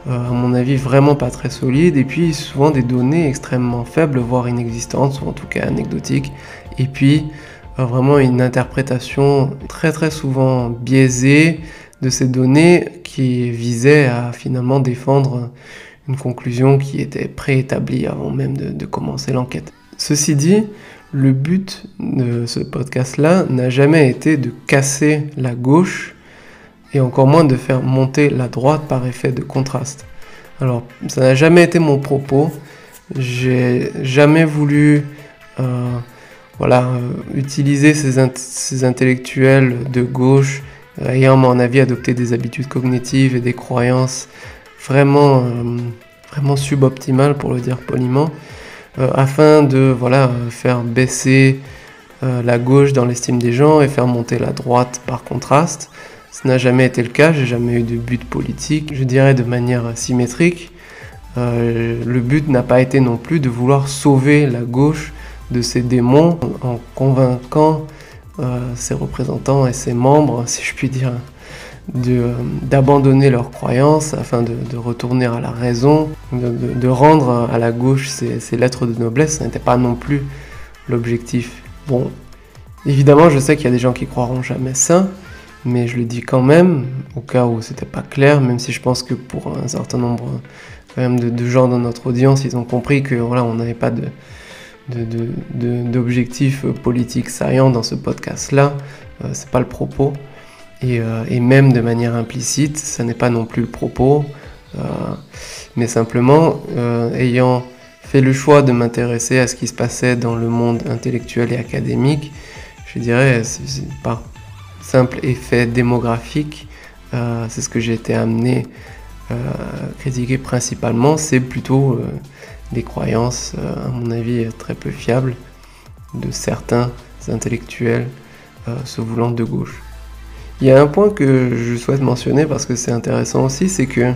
à mon avis, vraiment pas très solides, et puis souvent des données extrêmement faibles, voire inexistantes, ou en tout cas anecdotiques, et puis vraiment une interprétation très très souvent biaisée de ces données qui visaient à finalement défendre une conclusion qui était préétablie avant même de commencer l'enquête. Ceci dit, le but de ce podcast-là n'a jamais été de casser la gauche et encore moins de faire monter la droite par effet de contraste. Alors, ça n'a jamais été mon propos. J'ai jamais voulu utiliser ces intellectuels de gauche ayant, à mon avis, adopté des habitudes cognitives et des croyances vraiment suboptimales, pour le dire poliment, afin de faire baisser la gauche dans l'estime des gens et faire monter la droite par contraste. Ce n'a jamais été le cas, j'ai jamais eu de but politique, je dirais de manière symétrique. Le but n'a pas été non plus de vouloir sauver la gauche de ses démons en convainquant ses représentants et ses membres, si je puis dire, d'abandonner leurs croyances afin de retourner à la raison, de rendre à la gauche ses lettres de noblesse. Ce n'était pas non plus l'objectif. Bon, évidemment, je sais qu'il y a des gens qui croiront jamais ça, mais je le dis quand même, au cas où c'était pas clair, même si je pense que pour un certain nombre quand même de gens dans notre audience, ils ont compris que on n'avait pas d'objectif politique saillant dans ce podcast-là, c'est pas le propos, et même de manière implicite, ça n'est pas non plus le propos, mais simplement, ayant fait le choix de m'intéresser à ce qui se passait dans le monde intellectuel et académique, je dirais, c'est par simple effet démographique, c'est ce que j'ai été amené à critiquer principalement, c'est plutôt des croyances, à mon avis, très peu fiables de certains intellectuels se voulant de gauche. Il y a un point que je souhaite mentionner parce que c'est intéressant aussi, c'est que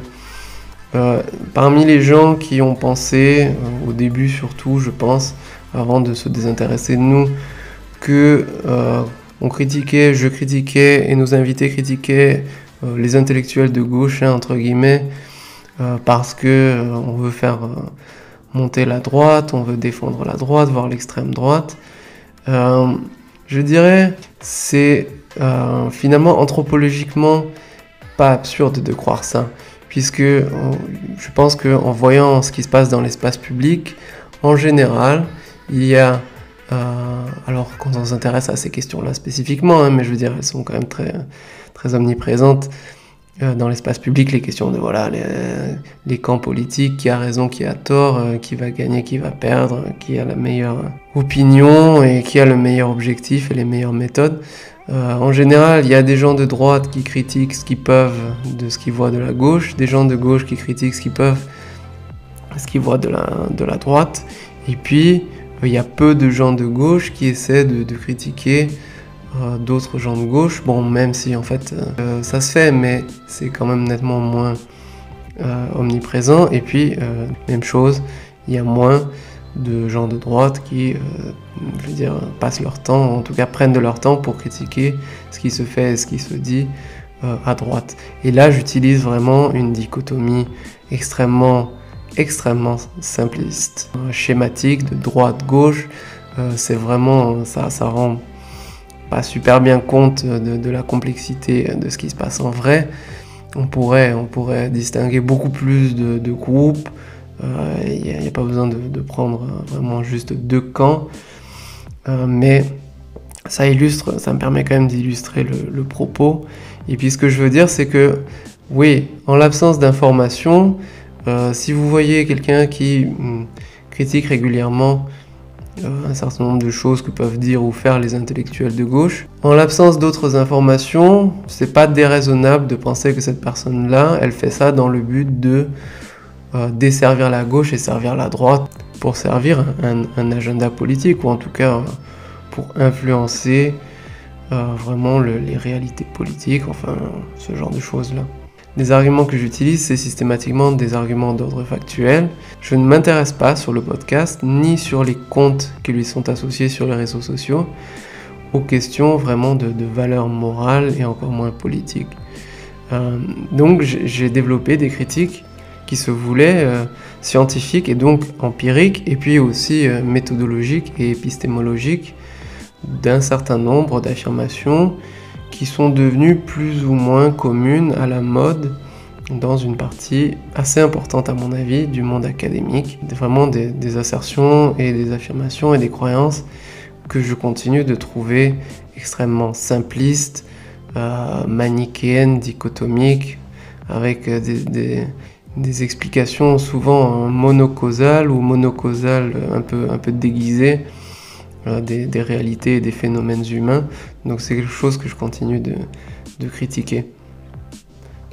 parmi les gens qui ont pensé, au début surtout, je pense, avant de se désintéresser de nous, que je critiquais et nos invités critiquaient les intellectuels de gauche, hein, entre guillemets, parce que on veut faire monter la droite, on veut défendre la droite, voire l'extrême droite. Je dirais, c'est finalement anthropologiquement pas absurde de croire ça, puisque je pense qu'en voyant ce qui se passe dans l'espace public, en général, il y a, alors quand on s'intéresse à ces questions-là spécifiquement, hein, mais je veux dire, elles sont quand même très, très omniprésentes dans l'espace public, les questions de voilà, les camps politiques, qui a raison, qui a tort, qui va gagner, qui va perdre, qui a la meilleure opinion et qui a le meilleur objectif et les meilleures méthodes. En général, il y a des gens de droite qui critiquent ce qu'ils peuvent de ce qu'ils voient de la gauche, des gens de gauche qui critiquent ce qu'ils peuvent de ce qu'ils voient de la droite, et puis il y a peu de gens de gauche qui essaient de critiquer d'autres gens de gauche, bon, même si en fait ça se fait, mais c'est quand même nettement moins omniprésent. Et puis même chose, il y a moins de gens de droite qui, je veux dire, passent leur temps, en tout cas prennent de leur temps pour critiquer ce qui se fait et ce qui se dit à droite. Et là, j'utilise vraiment une dichotomie extrêmement simpliste, schématique, de droite-gauche. C'est vraiment, ça rend pas super bien compte de la complexité de ce qui se passe en vrai. On pourrait distinguer beaucoup plus de groupes. Il n'y a pas besoin de prendre vraiment juste deux camps. Mais ça me permet quand même d'illustrer le propos. Et puis ce que je veux dire, c'est que oui, en l'absence d'informations, si vous voyez quelqu'un qui critique régulièrement un certain nombre de choses que peuvent dire ou faire les intellectuels de gauche, en l'absence d'autres informations, c'est pas déraisonnable de penser que cette personne-là, elle fait ça dans le but de desservir la gauche et servir la droite pour servir un agenda politique, ou en tout cas pour influencer vraiment les réalités politiques, enfin ce genre de choses-là. Les arguments que j'utilise, c'est systématiquement des arguments d'ordre factuel. Je ne m'intéresse pas sur le podcast, ni sur les comptes qui lui sont associés sur les réseaux sociaux, aux questions vraiment de valeur morale et encore moins politique. Donc j'ai développé des critiques qui se voulaient scientifiques et donc empiriques, et puis aussi méthodologiques et épistémologiques d'un certain nombre d'affirmations qui sont devenues plus ou moins communes à la mode dans une partie assez importante à mon avis du monde académique. Vraiment des assertions et des affirmations et des croyances que je continue de trouver extrêmement simplistes, manichéennes, dichotomiques, avec des explications souvent monocausales ou monocausales un peu déguisées des réalités et des phénomènes humains. Donc c'est quelque chose que je continue de critiquer.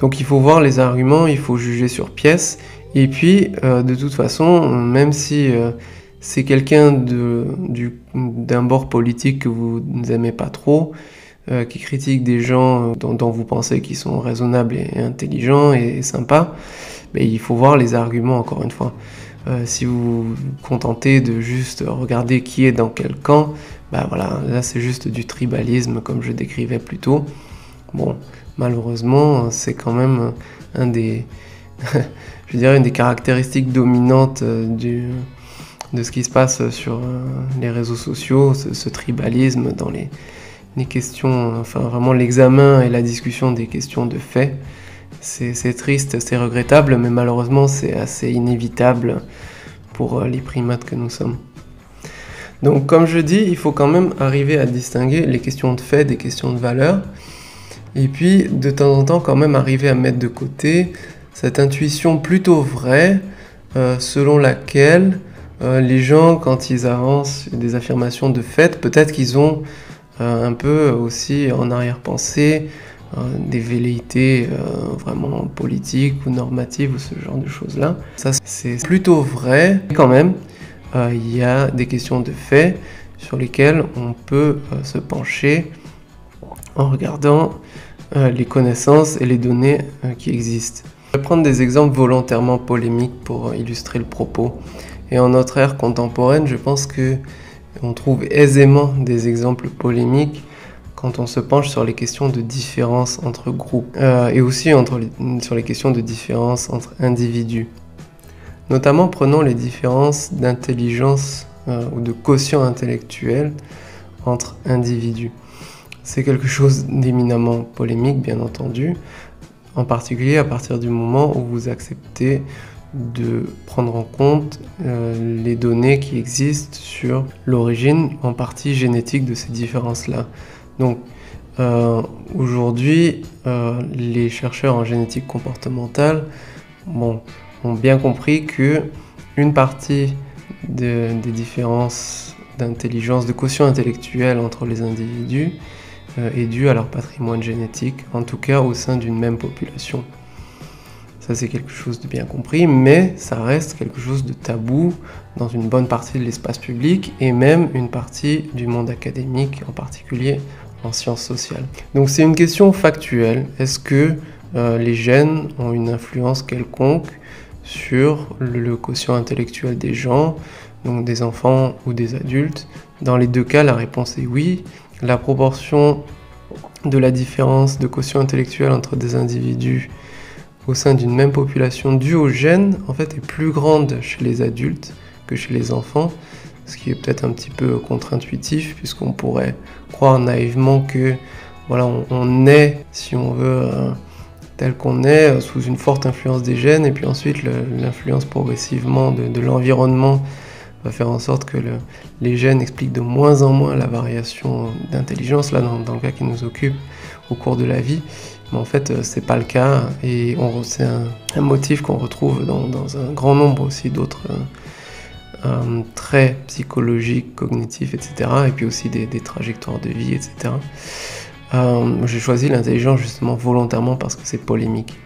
Donc il faut voir les arguments, il faut juger sur pièce, et puis de toute façon, même si c'est quelqu'un d'un bord politique que vous n'aimez pas trop, qui critique des gens dont vous pensez qu'ils sont raisonnables et intelligents et sympas, mais il faut voir les arguments encore une fois. Si vous vous contentez de juste regarder qui est dans quel camp, bah voilà, là c'est juste du tribalisme comme je décrivais plus tôt. Bon, malheureusement, c'est quand même une des caractéristiques dominantes de ce qui se passe sur les réseaux sociaux, ce tribalisme dans les questions, enfin vraiment l'examen et la discussion des questions de fait. C'est triste, c'est regrettable, mais malheureusement c'est assez inévitable pour les primates que nous sommes. Donc comme je dis, il faut quand même arriver à distinguer les questions de fait des questions de valeur, et puis de temps en temps quand même arriver à mettre de côté cette intuition plutôt vraie selon laquelle les gens, quand ils avancent des affirmations de fait, peut-être qu'ils ont un peu aussi en arrière-pensée des velléités vraiment politiques ou normatives ou ce genre de choses-là. Ça, c'est plutôt vrai. Quand même, il y a des questions de fait sur lesquelles on peut se pencher en regardant les connaissances et les données qui existent. Je vais prendre des exemples volontairement polémiques pour illustrer le propos. Et en notre ère contemporaine, je pense qu'on trouve aisément des exemples polémiques quand on se penche sur les questions de différence entre groupes et aussi sur les questions de différence entre individus. Notamment prenons les différences d'intelligence ou de quotient intellectuel entre individus. C'est quelque chose d'éminemment polémique, bien entendu, en particulier à partir du moment où vous acceptez de prendre en compte les données qui existent sur l'origine en partie génétique de ces différences-là. Donc aujourd'hui, les chercheurs en génétique comportementale ont bien compris que une partie des différences d'intelligence, de quotient intellectuel entre les individus est due à leur patrimoine génétique, en tout cas au sein d'une même population. Ça, c'est quelque chose de bien compris, mais ça reste quelque chose de tabou dans une bonne partie de l'espace public et même une partie du monde académique, en particulier en sciences sociales. Donc c'est une question factuelle. Est-ce que les gènes ont une influence quelconque sur le quotient intellectuel des gens, donc des enfants ou des adultes? Dans les deux cas, la réponse est oui. La proportion de la différence de quotient intellectuel entre des individus au sein d'une même population due aux gènes, en fait, est plus grande chez les adultes que chez les enfants, ce qui est peut-être un petit peu contre-intuitif, puisqu'on pourrait croire naïvement que voilà, on est, si on veut, tel qu'on est, sous une forte influence des gènes, et puis ensuite l'influence progressivement de l'environnement va faire en sorte que les gènes expliquent de moins en moins la variation d'intelligence, là dans le cas qui nous occupe au cours de la vie. Mais en fait, c'est pas le cas, et c'est un motif qu'on retrouve dans un grand nombre aussi d'autres traits psychologiques, cognitifs, etc. Et puis aussi des trajectoires de vie, etc. J'ai choisi l'intelligence justement volontairement parce que c'est polémique.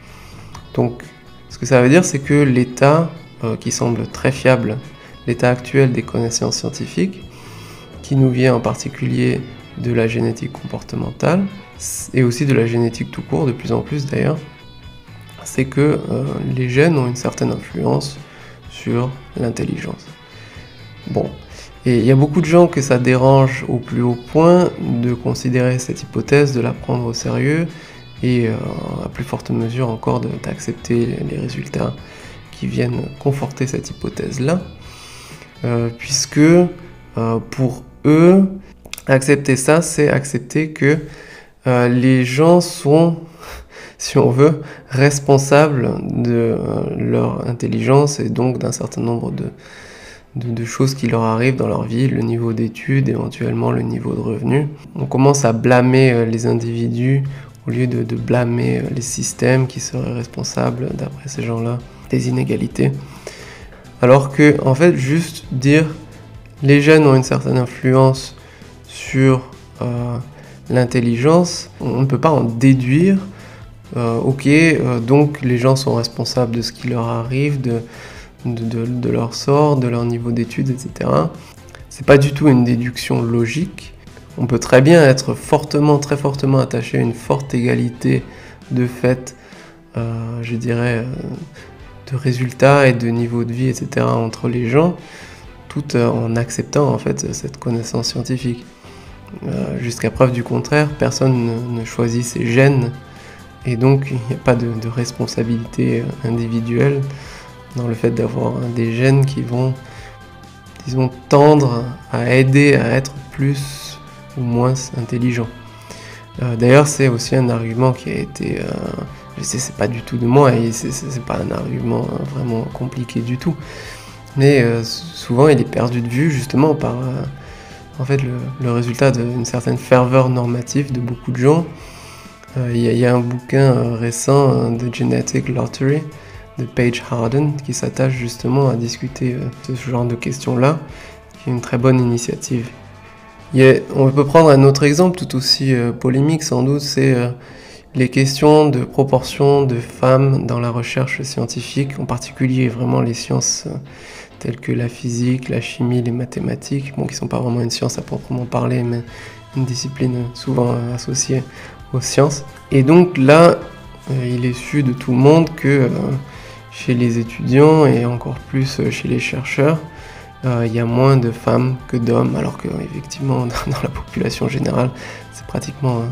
Donc, ce que ça veut dire, c'est que l'état qui semble très fiable, l'état actuel des connaissances scientifiques, qui nous vient en particulier de la génétique comportementale, et aussi de la génétique tout court, de plus en plus d'ailleurs, c'est que les gènes ont une certaine influence sur l'intelligence. Bon, et il y a beaucoup de gens que ça dérange au plus haut point de considérer cette hypothèse, de la prendre au sérieux, et à plus forte mesure encore d'accepter les résultats qui viennent conforter cette hypothèse-là, puisque pour eux, accepter ça, c'est accepter que les gens sont, si on veut, responsables de leur intelligence et donc d'un certain nombre de choses qui leur arrivent dans leur vie, le niveau d'études, éventuellement le niveau de revenus. On commence à blâmer les individus au lieu de blâmer les systèmes qui seraient responsables, d'après ces gens-là, des inégalités. Alors que, en fait, juste dire les gènes ont une certaine influence sur l'intelligence, on ne peut pas en déduire, donc les gens sont responsables de ce qui leur arrive, de leur sort, de leur niveau d'études, etc. C'est pas du tout une déduction logique. On peut très bien être très fortement attaché à une forte égalité de fait, je dirais, de résultats et de niveau de vie, etc. entre les gens, tout en acceptant en fait cette connaissance scientifique. Jusqu'à preuve du contraire, personne ne choisit ses gènes et donc il n'y a pas de responsabilité individuelle dans le fait d'avoir des gènes qui vont, disons, tendre à aider à être plus ou moins intelligent. D'ailleurs, c'est aussi un argument qui a été, je sais, c'est pas du tout de moi et c'est pas un argument vraiment compliqué du tout, mais souvent il est perdu de vue justement par en fait, le résultat d'une certaine ferveur normative de beaucoup de gens. Il y a un bouquin récent, The Genetic Lottery, de Paige Harden, qui s'attache justement à discuter de ce genre de questions-là, qui est une très bonne initiative. On peut prendre un autre exemple, tout aussi polémique sans doute, c'est les questions de proportion de femmes dans la recherche scientifique, en particulier vraiment les sciences telles que la physique, la chimie, les mathématiques, qui ne sont pas vraiment une science à proprement parler, mais une discipline souvent associée aux sciences. Et donc là, il est su de tout le monde que chez les étudiants, et encore plus chez les chercheurs, il y a moins de femmes que d'hommes, alors que effectivement dans la population générale, c'est pratiquement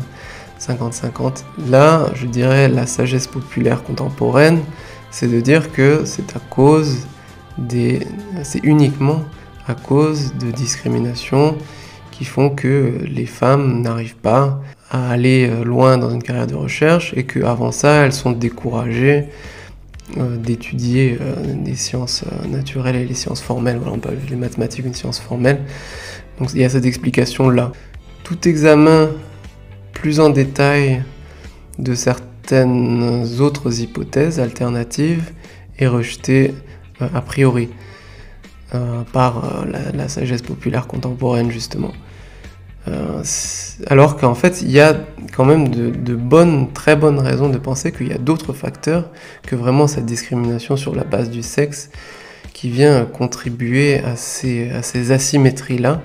50-50. Là, je dirais la sagesse populaire contemporaine, c'est de dire que c'est uniquement à cause de discriminations qui font que les femmes n'arrivent pas à aller loin dans une carrière de recherche et qu'avant ça, elles sont découragées d'étudier les sciences naturelles et les sciences formelles. Voilà, on peut appeler les mathématiques une science formelle. Donc il y a cette explication-là. Tout examen plus en détail de certaines autres hypothèses alternatives est rejeté a priori par la sagesse populaire contemporaine, justement. Alors qu'en fait, il y a quand même de très bonnes raisons de penser qu'il y a d'autres facteurs que vraiment cette discrimination sur la base du sexe qui vient contribuer à ces asymétries-là.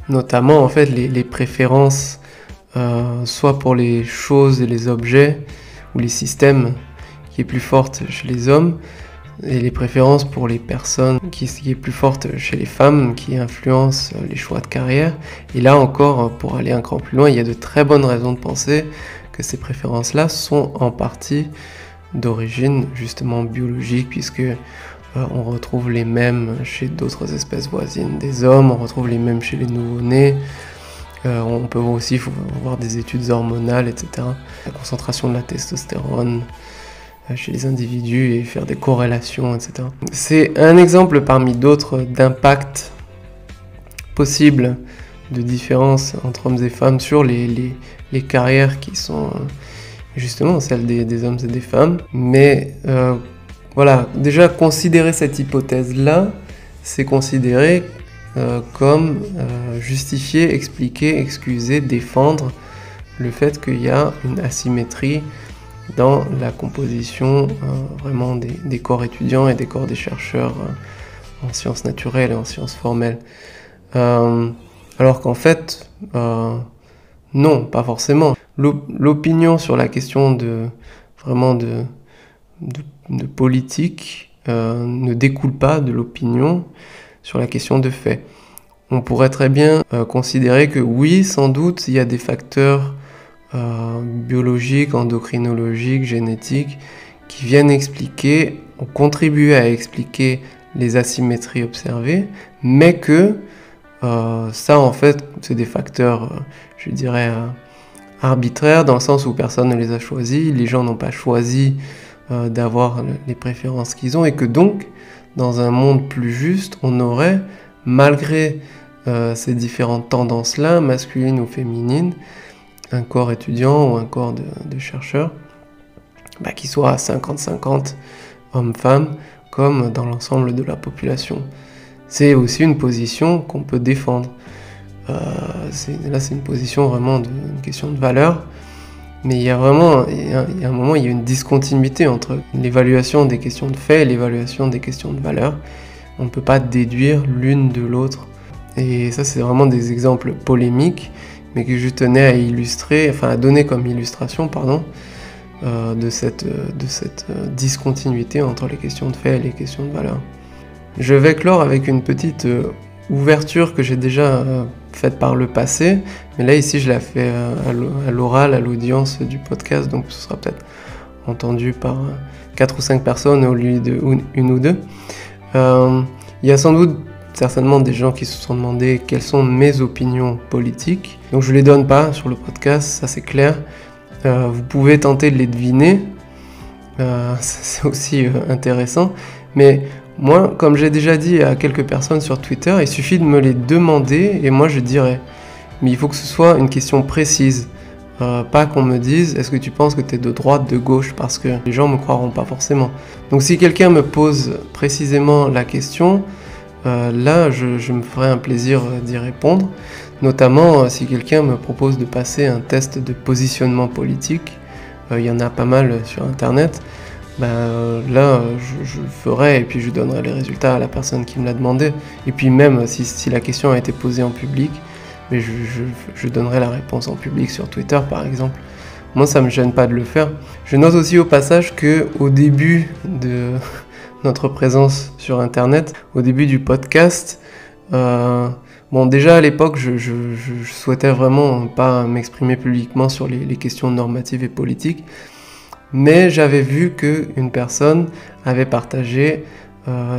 Notamment, en fait, les préférences, soit pour les choses et les objets, ou les systèmes, qui est plus forte chez les hommes, et les préférences pour les personnes qui est plus forte chez les femmes, qui influencent les choix de carrière. Et là encore, pour aller un cran plus loin, il y a de très bonnes raisons de penser que ces préférences-là sont en partie d'origine justement biologique, puisque on retrouve les mêmes chez d'autres espèces voisines des hommes, on retrouve les mêmes chez les nouveau-nés. On peut aussi voir des études hormonales, etc. La concentration de la testostérone chez les individus et faire des corrélations, etc. C'est un exemple parmi d'autres d'impact possible de différence entre hommes et femmes sur les carrières qui sont justement celles des hommes et des femmes. Mais voilà, déjà considérer cette hypothèse-là, c'est considérer comme justifier, expliquer, excuser, défendre le fait qu'il y a une asymétrie dans la composition vraiment des corps étudiants et des corps des chercheurs en sciences naturelles et en sciences formelles. Alors qu'en fait, non, pas forcément. L'opinion sur la question de politique ne découle pas de l'opinion sur la question de fait. On pourrait très bien considérer que oui, sans doute, il y a des facteurs biologiques, endocrinologiques, génétiques, qui viennent expliquer, ont contribué à expliquer les asymétries observées, mais que ça, en fait, c'est des facteurs, je dirais, arbitraires, dans le sens où personne ne les a choisis, les gens n'ont pas choisi d'avoir les préférences qu'ils ont, et que donc, dans un monde plus juste, on aurait, malgré ces différentes tendances-là, masculines ou féminines, un corps étudiant ou un corps de chercheurs, qui soit à 50-50 hommes-femmes, comme dans l'ensemble de la population. C'est aussi une position qu'on peut défendre. C'est une position vraiment une question de valeur, mais il y a un moment, il y a une discontinuité entre l'évaluation des questions de fait et l'évaluation des questions de valeur. On ne peut pas déduire l'une de l'autre. Et ça, c'est vraiment des exemples polémiques, mais que je tenais à illustrer, à donner comme illustration, de cette discontinuité entre les questions de fait et les questions de valeur. Je vais clore avec une petite ouverture que j'ai déjà faite par le passé, mais là ici je la fais à l'oral, à l'audience du podcast, donc ce sera peut-être entendu par 4 ou 5 personnes au lieu de une ou deux. Il y a sans doute certainement des gens qui se sont demandé quelles sont mes opinions politiques, donc je ne les donne pas sur le podcast, ça c'est clair. Vous pouvez tenter de les deviner, c'est aussi intéressant, mais moi, comme j'ai déjà dit à quelques personnes sur Twitter, il suffit de me les demander et moi je dirai. Mais il faut que ce soit une question précise, pas qu'on me dise « est-ce que tu penses que tu es de droite, de gauche ?» parce que les gens ne me croiront pas forcément. Donc si quelqu'un me pose précisément la question, là je me ferai un plaisir d'y répondre, notamment si quelqu'un me propose de passer un test de positionnement politique, il y en a pas mal sur internet. Là, je le ferai et puis je donnerai les résultats à la personne qui me l'a demandé. Et puis même si la question a été posée en public, mais je donnerai la réponse en public sur Twitter par exemple. Moi, ça me gêne pas de le faire. Je note aussi au passage que au début de notre présence sur Internet. Au début du podcast, déjà à l'époque, je souhaitais vraiment pas m'exprimer publiquement sur les questions normatives et politiques, mais j'avais vu qu'une personne avait partagé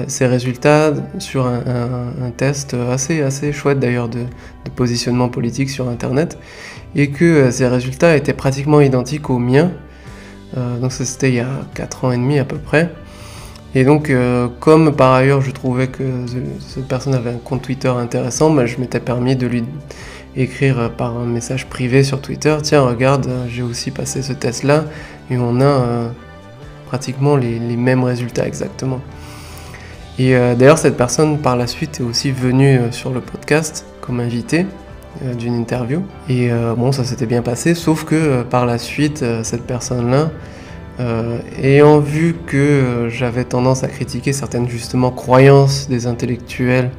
ses résultats sur un test assez chouette d'ailleurs de positionnement politique sur Internet, et que ces résultats étaient pratiquement identiques aux miens. Donc ça c'était il y a 4 ans et demi à peu près. Et donc comme par ailleurs je trouvais que cette personne avait un compte Twitter intéressant, je m'étais permis de lui écrire par un message privé sur Twitter: tiens, regarde, j'ai aussi passé ce test là et on a pratiquement les mêmes résultats exactement. Et d'ailleurs cette personne par la suite est aussi venue sur le podcast comme invitée d'une interview, et ça s'était bien passé, sauf que par la suite cette personne-là, ayant vu que j'avais tendance à critiquer certaines justement croyances des intellectuels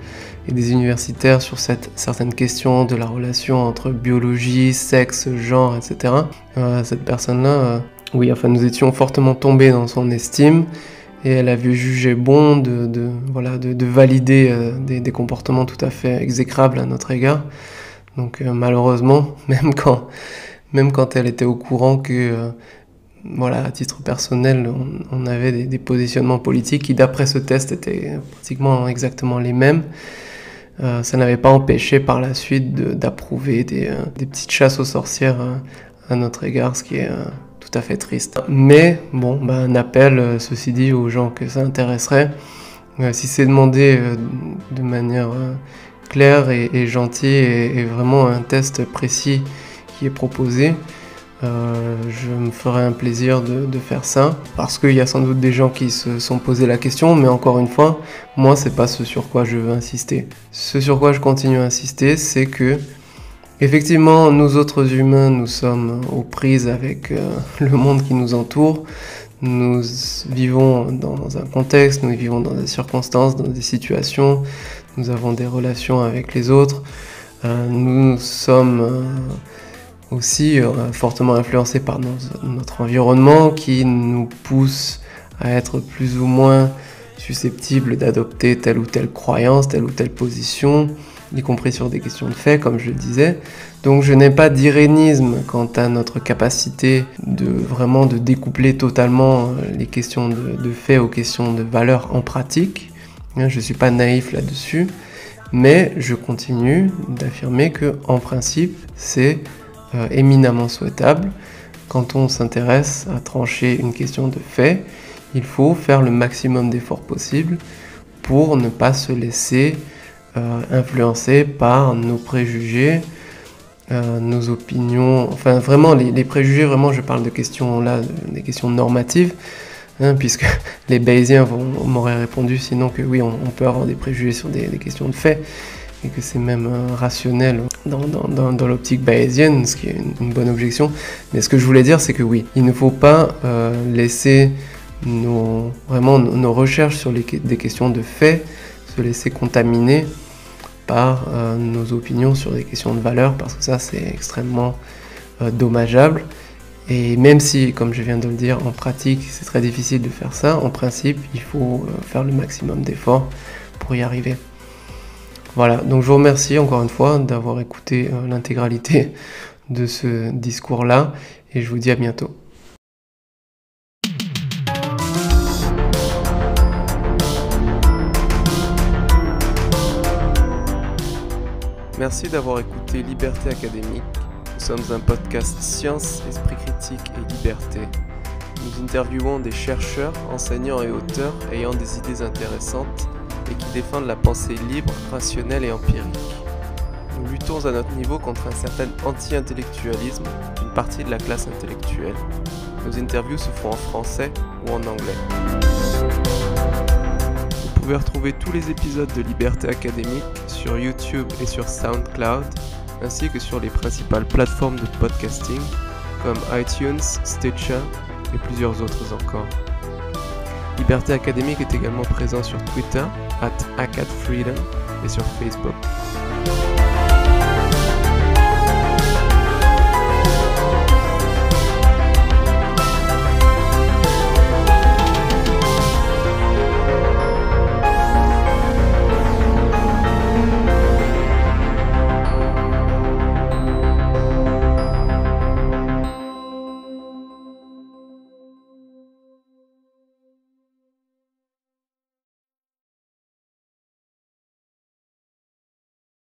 et des universitaires sur certaines questions de la relation entre biologie, sexe, genre, etc. Cette personne-là, nous étions fortement tombés dans son estime, et elle avait jugé bon de valider des comportements tout à fait exécrables à notre égard. Donc malheureusement, même quand elle était au courant que à titre personnel, on avait des positionnements politiques qui d'après ce test étaient pratiquement exactement les mêmes, ça n'avait pas empêché par la suite d'approuver des petites chasses aux sorcières à notre égard, ce qui est tout à fait triste. Mais un appel, ceci dit, aux gens que ça intéresserait, si c'est demandé de manière clair et gentil, et vraiment un test précis qui est proposé, je me ferai un plaisir de faire ça, parce qu'il y a sans doute des gens qui se sont posé la question, mais encore une fois, moi c'est pas ce sur quoi je veux insister. Ce sur quoi je continue à insister, c'est que effectivement nous autres humains, nous sommes aux prises avec le monde qui nous entoure. Nous vivons dans un contexte, nous vivons dans des circonstances, dans des situations, nous avons des relations avec les autres, nous sommes aussi fortement influencés par notre environnement qui nous pousse à être plus ou moins susceptibles d'adopter telle ou telle croyance, telle ou telle position, y compris sur des questions de fait, comme je le disais. Donc je n'ai pas d'irénisme quant à notre capacité de découpler totalement les questions de fait aux questions de valeur en pratique. Je ne suis pas naïf là-dessus, mais je continue d'affirmer que, en principe, c'est éminemment souhaitable. Quand on s'intéresse à trancher une question de fait, il faut faire le maximum d'efforts possibles pour ne pas se laisser influencer par nos préjugés, nos opinions, enfin vraiment les préjugés, vraiment je parle de questions là, des questions normatives, puisque les Bayésiens m'auraient répondu sinon que oui, on peut avoir des préjugés sur des questions de fait, et que c'est même rationnel dans l'optique bayésienne, ce qui est une bonne objection. Mais ce que je voulais dire, c'est que oui, il ne faut pas laisser nos recherches sur des questions de fait se laisser contaminer par nos opinions sur des questions de valeur, parce que ça c'est extrêmement dommageable. Et même si, comme je viens de le dire, en pratique c'est très difficile de faire ça, en principe il faut faire le maximum d'efforts pour y arriver. Voilà, donc je vous remercie encore une fois d'avoir écouté l'intégralité de ce discours-là, et je vous dis à bientôt. Merci d'avoir écouté Liberté Académique. Nous sommes un podcast science, esprit critique et liberté. Nous interviewons des chercheurs, enseignants et auteurs ayant des idées intéressantes et qui défendent la pensée libre, rationnelle et empirique. Nous luttons à notre niveau contre un certain anti-intellectualisme d'une partie de la classe intellectuelle. Nos interviews se font en français ou en anglais. Vous pouvez retrouver tous les épisodes de Liberté Académique sur YouTube et sur SoundCloud, ainsi que sur les principales plateformes de podcasting comme iTunes, Stitcher et plusieurs autres encore. Liberté Académique est également présent sur Twitter @acadfreedom et sur Facebook.